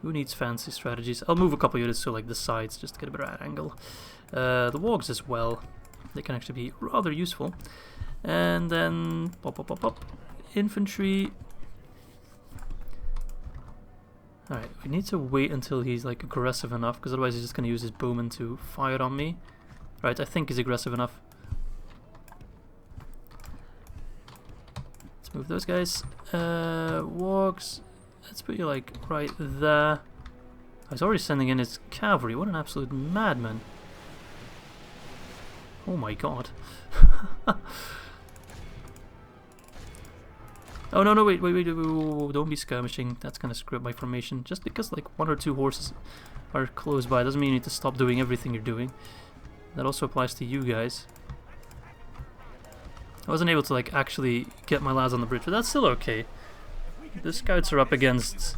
Who needs fancy strategies? I'll move a couple units to like the sides just to get a better angle. The wargs as well. They can actually be rather useful. And then pop, pop, pop, pop. Infantry. Alright, we need to wait until he's like aggressive enough, because otherwise he's just going to use his bowman to fire on me. Right, I think he's aggressive enough. Let's move those guys. Wargs. Let's put you like right there. He's already sending in his cavalry. What an absolute madman. Oh my god. Oh no, no, wait, don't be skirmishing. That's gonna screw up my formation. Just because like one or two horses are close by doesn't mean you need to stop doing everything you're doing. That also applies to you guys. I wasn't able to like actually get my lads on the bridge, but that's still okay. The scouts are up against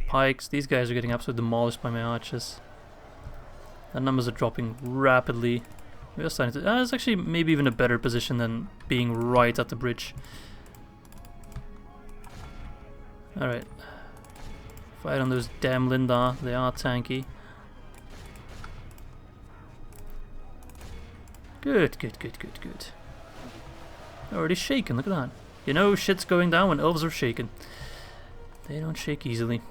pikes. These guys are getting absolutely demolished by my archers. The numbers are dropping rapidly. We're starting to. It's actually maybe even a better position than being right at the bridge. Alright. Fight on those damn Lindar. They are tanky. Good, good, good, good, good. Already shaken, look at that. You know shit's going down when elves are shaken. They don't shake easily.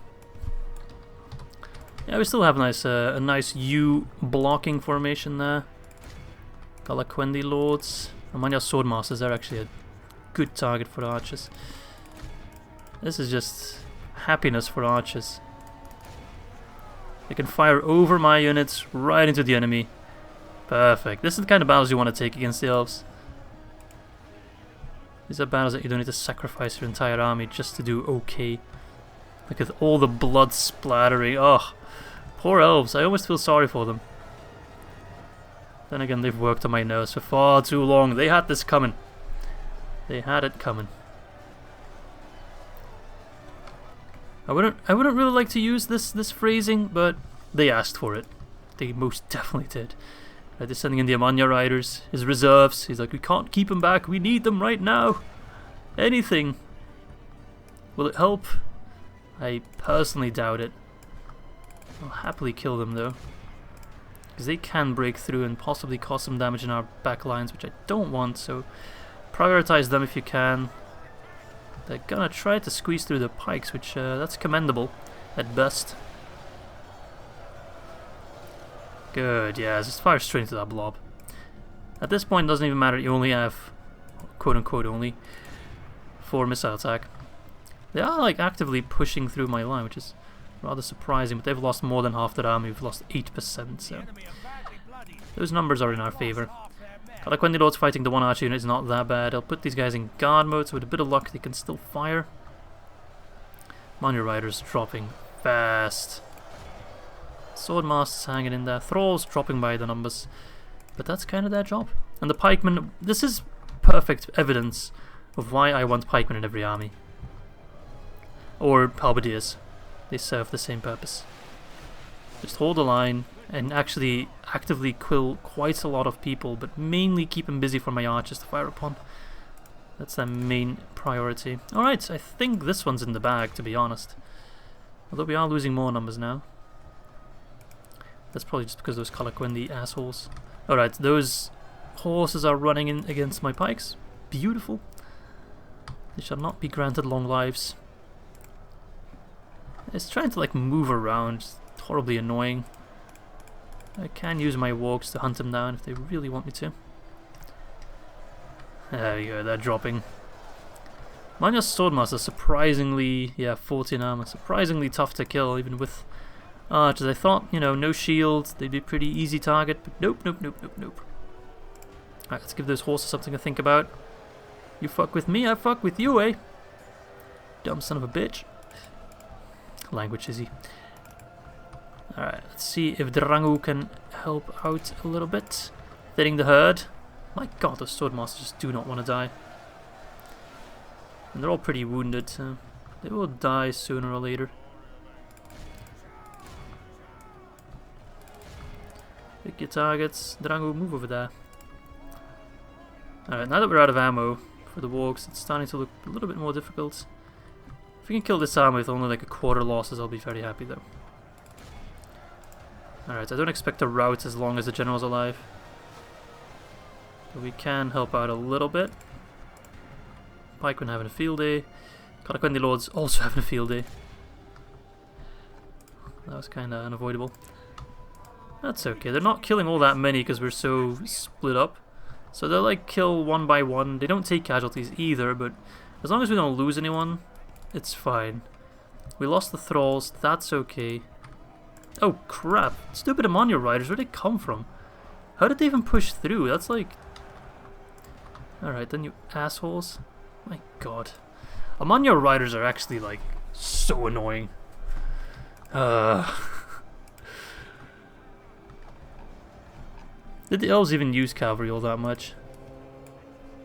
Yeah, we still have a nice U blocking formation there. Galaquendi Lords. Romagna Swordmasters are actually a good target for archers. This is just happiness for archers. They can fire over my units right into the enemy. Perfect. This is the kind of battles you want to take against the elves. These are battles that you don't need to sacrifice your entire army just to do okay. Look at all the blood splattering. Oh, poor elves. I almost feel sorry for them. Then again, they've worked on my nerves for far too long. They had this coming. They had it coming. I wouldn't really like to use this phrasing, but they asked for it. They most definitely did. They're sending in the Amanya riders, his reserves. He's like, we can't keep them back. We need them right now. Anything. Will it help? I personally doubt it. I'll happily kill them though, because they can break through and possibly cause some damage in our back lines, which I don't want. So prioritize them if you can. They're gonna try to squeeze through the pikes, which that's commendable at best. Good, yeah, just fire straight into that blob. At this point, it doesn't even matter. You only have, quote unquote, only 4 missile attack. They are like actively pushing through my line, which is rather surprising. But they've lost more than half their army. We've lost 8%. So those numbers are in our favor. Galaquendi Lords fighting the 1 archer unit is not that bad. I'll put these guys in guard mode, so with a bit of luck, they can still fire. Manya Riders dropping fast. Swordmasters hanging in there. Thralls dropping by the numbers. But that's kind of their job. And the pikemen, this is perfect evidence of why I want pikemen in every army. Or halberdiers. They serve the same purpose. Just hold the line and actually actively kill quite a lot of people, but mainly keep them busy for my archers to fire upon. That's their main priority. Alright, I think this one's in the bag, to be honest. Although we are losing more numbers now. That's probably just because those Galaquendi assholes. Alright, those horses are running in against my pikes. Beautiful. They shall not be granted long lives. It's trying to like move around. It's horribly annoying. I can use my walks to hunt them down if they really want me to. There we go, they're dropping. Manya's Swordmaster, surprisingly, yeah, 14 armor, surprisingly tough to kill, even with archers. I thought, you know, no shield, they'd be a pretty easy target, but nope, nope, nope, nope, nope. Alright, let's give those horses something to think about. You fuck with me, I fuck with you, eh? Dumb son of a bitch. Language, Izzy. Alright, let's see if Drangu can help out a little bit. Thinning the herd. My god, those swordmasters just do not want to die. And they're all pretty wounded, so they will die sooner or later. Pick your targets. Drangu, move over there. Alright, now that we're out of ammo for the wargs, it's starting to look a little bit more difficult. If we can kill this army with only like a quarter losses, I'll be very happy though. Alright, I don't expect a rout as long as the general's alive. But we can help out a little bit. Pikemen having a field day. Galaquendi Lords also having a field day. That was kind of unavoidable. That's okay. They're not killing all that many because we're so split up. So they'll like kill one by one. They don't take casualties either, but as long as we don't lose anyone, it's fine. We lost the thralls. That's okay. Oh crap! Stupid Amanya riders. Where'd they come from? How did they even push through? That's like... Alright then, you assholes. My god. Amanya riders are actually like so annoying. Did the elves even use cavalry all that much?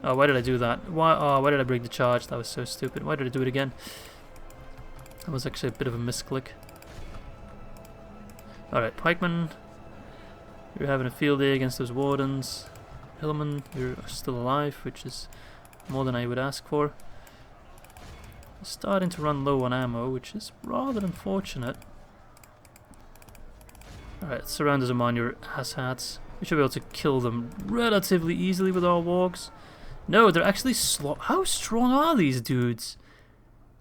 Oh, why did I do that? Why did I break the charge? That was so stupid. Why did I do it again? That was actually a bit of a misclick. Alright, pikemen. You're having a field day against those wardens. Hillman, you're still alive, which is more than I would ask for. Starting to run low on ammo, which is rather unfortunate. Alright, surround us among your asshats. We should be able to kill them relatively easily with our wargs. No, they're actually how strong are these dudes?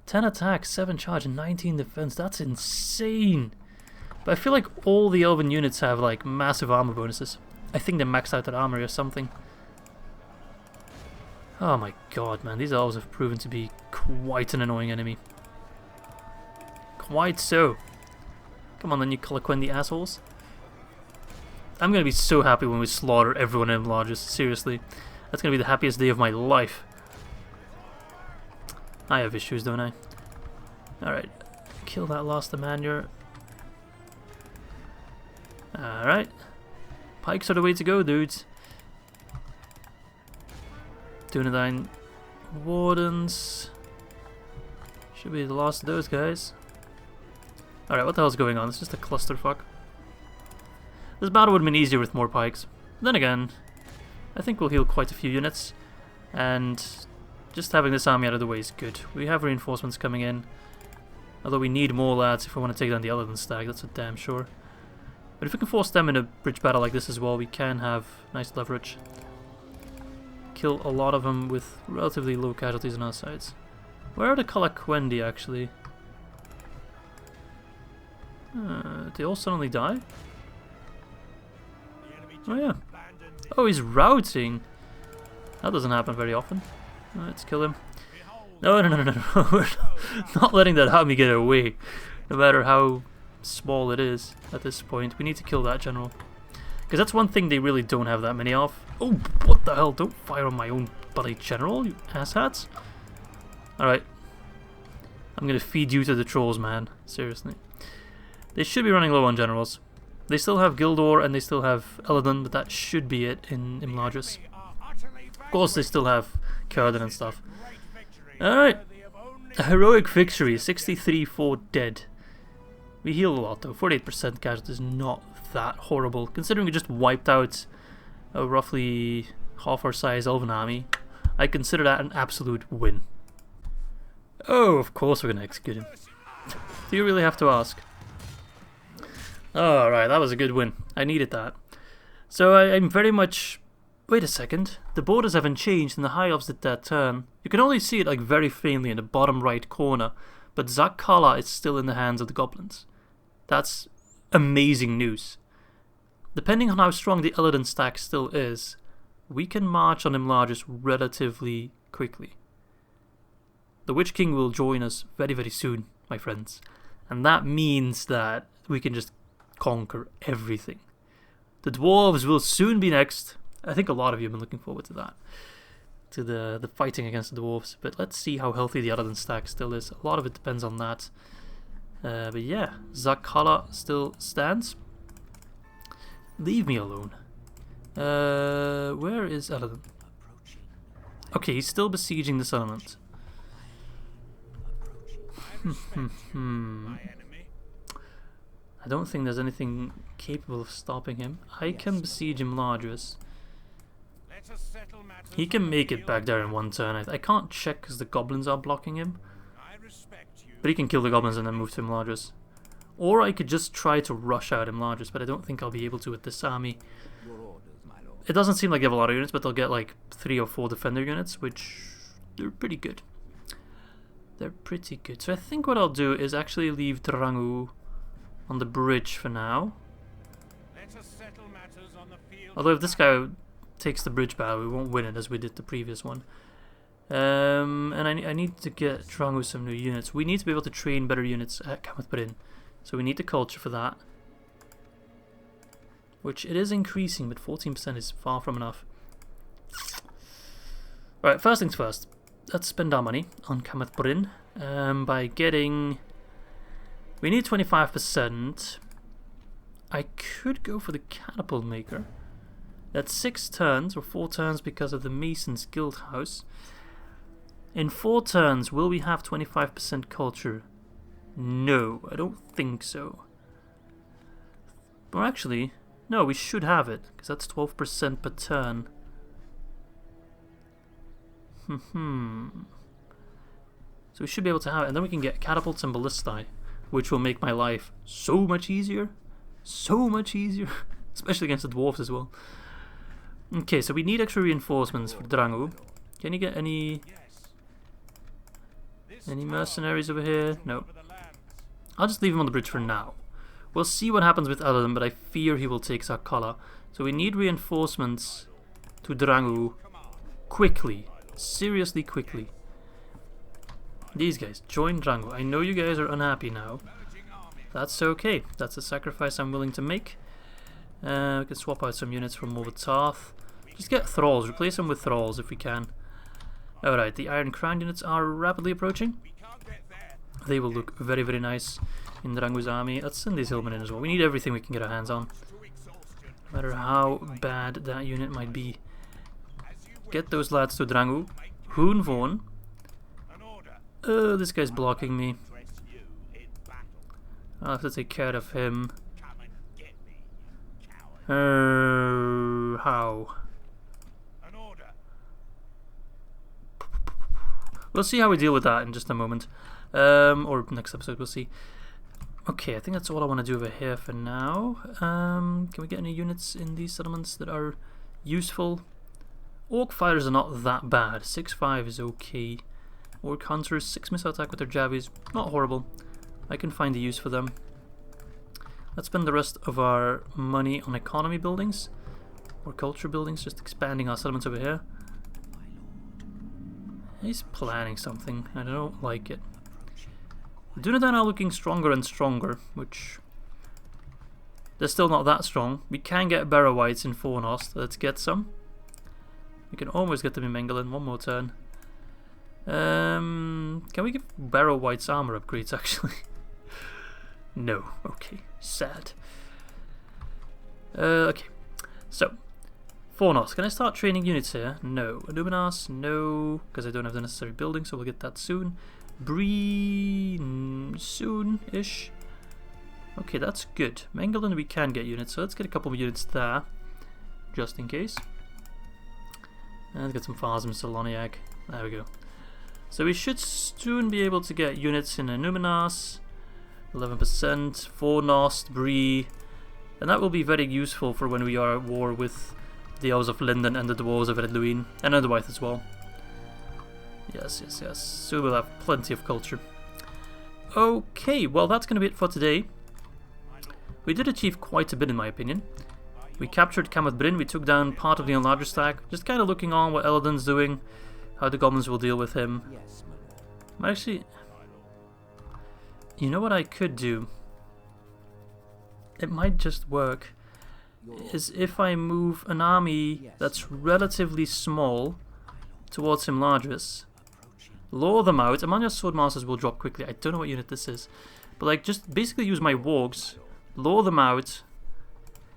10 attack, 7 charge, and 19 defense. That's insane. But I feel like all the Elven units have like massive armor bonuses. I think they maxed out that armory or something. Oh my god, man, these elves have proven to be quite an annoying enemy. Quite so. Come on then, you Colaquendi assholes. I'm gonna be so happy when we slaughter everyone in Largest, seriously. That's gonna be the happiest day of my life. I have issues, don't I? Alright, kill that last Amander. Alright. Pikes are the way to go, dudes. Dunedain Wardens. Should be the last of those guys. Alright, what the hell's going on? It's just a clusterfuck. This battle would have been easier with more pikes. Then again, I think we'll heal quite a few units. And just having this army out of the way is good. We have reinforcements coming in. Although we need more lads if we want to take down the Elrond stag, that's for damn sure. But if we can force them in a bridge battle like this as well, we can have nice leverage. Kill a lot of them with relatively low casualties on our sides. Where are the Colaquendi actually? They all suddenly die? Oh yeah. Oh, he's routing. That doesn't happen very often. Let's kill him. No, no, no, no, no. We're not letting that army get away. No matter how small it is at this point. We need to kill that general. Because that's one thing they really don't have that many of. Oh, what the hell? Don't fire on my own bloody general, you asshats. Alright. I'm gonna feed you to the trolls, man. Seriously. They should be running low on generals. They still have Guldur and they still have Eredon, but that should be it in Imladris. Of course they still have Círdan and stuff. Alright. A heroic victory. 63-4 dead. We heal a lot though. 48% casualty is not that horrible. Considering we just wiped out a roughly half our size Elven army, I consider that an absolute win. Oh, of course we're going to execute him. Do you really have to ask? Alright, that was a good win. I needed that. So I'm very much... Wait a second. The borders haven't changed and the High Elves did that turn. You can only see it like very faintly in the bottom right corner, but Zakkala is still in the hands of the goblins. That's amazing news. Depending on how strong the Eredon stack still is, we can march on Imladris relatively quickly. The Witch King will join us very, very soon, my friends. And that means that we can just conquer everything. The dwarves will soon be next. I think a lot of you have been looking forward to that. To the fighting against the dwarves. But let's see how healthy the Eredon stack still is. A lot of it depends on that. But yeah, Zakkala still stands. Leave me alone. Where is Eredon? Okay, he's still besieging the settlement. I don't think there's anything capable of stopping him. I can besiege Imladris. He can make it back there in one turn. I can't check because the goblins are blocking him. But he can kill the goblins and then move to Imladris. Or I could just try to rush out Imladris, but I don't think I'll be able to with this army. It doesn't seem like they have a lot of units, but they'll get like 3 or 4 defender units, which they're pretty good. They're pretty good. So I think what I'll do is actually leave Drangu on the bridge for now. Although if this guy takes the bridge battle, we won't win it as we did the previous one. And I need to get Drangu some new units. We need to be able to train better units at Cameth Brin. So we need the culture for that. Which it is increasing, but 14% is far from enough. Right, first things first. Let's spend our money on Cameth Brin by getting... We need 25%. I could go for the Catapult Maker. That's 6 turns, or 4 turns because of the Mason's Guild House. In 4 turns, will we have 25% culture? No, I don't think so. Or actually, no, we should have it, because that's 12% per turn. So we should be able to have it, and then we can get catapults and ballistae, which will make my life so much easier. So much easier. Especially against the dwarves as well. Okay, so we need extra reinforcements for Drangu. Can you get any mercenaries over here? No. I'll just leave them on the bridge for now. We'll see what happens with Aladdin, but I fear he will take Zakala. So we need reinforcements to Drangu quickly. Seriously quickly. These guys, join Drangu. I know you guys are unhappy now. That's okay. That's a sacrifice I'm willing to make. We can swap out some units from over Tarth. Just get Thralls. Replace them with Thralls if we can. Alright, the Iron Crown units are rapidly approaching. They will look very, very nice in Drangu's army. Let's send these hillmen in as well. We need everything we can get our hands on. No matter how bad that unit might be. Get those lads to Drangu. Hoon Vorn. This guy's blocking me. I'll have to take care of him. How? We'll see how we deal with that in just a moment. Or next episode, we'll see. Okay, I think that's all I want to do over here for now. Can we get any units in these settlements that are useful? Orc fighters are not that bad. 6-5 is okay. Orc hunters, 6 missile attack with their javies, not horrible. I can find a use for them. Let's spend the rest of our money on economy buildings. Or culture buildings, just expanding our settlements over here. He's planning something. I don't like it. Dunedain are looking stronger and stronger, which... they're still not that strong. We can get Barrow Whites in Fornost. Let's get some. We can almost get them in Mengelin. One more turn. Can we give Barrow Whites armor upgrades, actually? No. Okay. Sad. Okay. So, Fornost. Can I start training units here? No. Anubinas? No, because I don't have the necessary building, so we'll get that soon. Brin... soon-ish. Okay, that's good. Mengelin we can get units, so let's get a couple of units there. Just in case. And let's get some Phasm Saloniac. There we go. So we should soon be able to get units in Anubinas. 11%, Fornost, Bree. And that will be very useful for when we are at war with the Elves of Linden and the Dwarves of Ered Luin. And Underwythe as well. Yes, yes, yes. So we'll have plenty of culture. Okay, well that's going to be it for today. We did achieve quite a bit in my opinion. We captured Cameth Brin, we took down part of the enlarger stack. Just kind of looking on what Eldon's doing. How the goblins will deal with him. Actually, you know what I could do? It might just work. Is if I move an army that's relatively small towards Imladris, lure them out. Amanya Swordmasters will drop quickly. I don't know what unit this is. But like, just basically use my wargs, lure them out,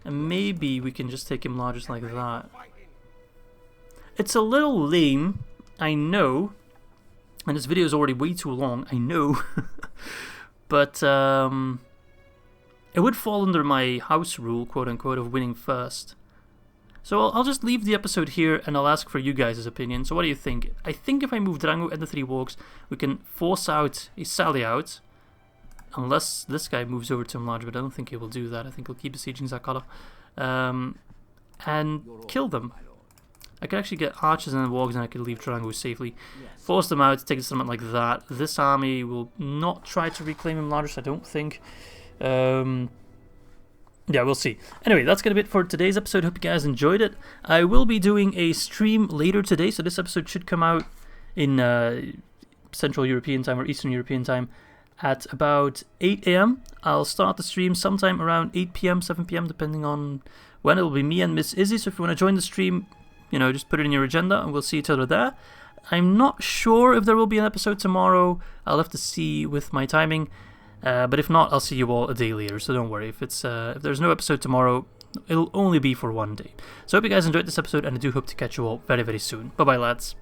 and maybe we can just take Imladris like that. It's a little lame, I know, and this video is already way too long, I know, but it would fall under my house rule, quote-unquote, of winning first. So I'll just leave the episode here and I'll ask for you guys' opinion. So what do you think? I think if I move Drangu and the 3 wargs, we can force out a sally out, unless this guy moves over to Imladris, but I don't think he will do that. I think he'll keep besieging Zakala, and kill them. I could actually get archers and wargs and I could leave Drangu safely. Force them out, take a settlement like that. This army will not try to reclaim Imladris, I don't think. Yeah, we'll see. Anyway, that's going to be it for today's episode. Hope you guys enjoyed it. I will be doing a stream later today, so this episode should come out in Central European time or Eastern European time at about 8 AM. I'll start the stream sometime around 8 PM, 7 PM, depending on when. It will be me and Miss Izzy, so if you want to join the stream, you know, just put it in your agenda and we'll see each other there. I'm not sure if there will be an episode tomorrow. I'll have to see with my timing. But if not, I'll see you all a day later, so don't worry. If there's no episode tomorrow, it'll only be for one day. So I hope you guys enjoyed this episode, and I do hope to catch you all very, very soon. Bye-bye, lads.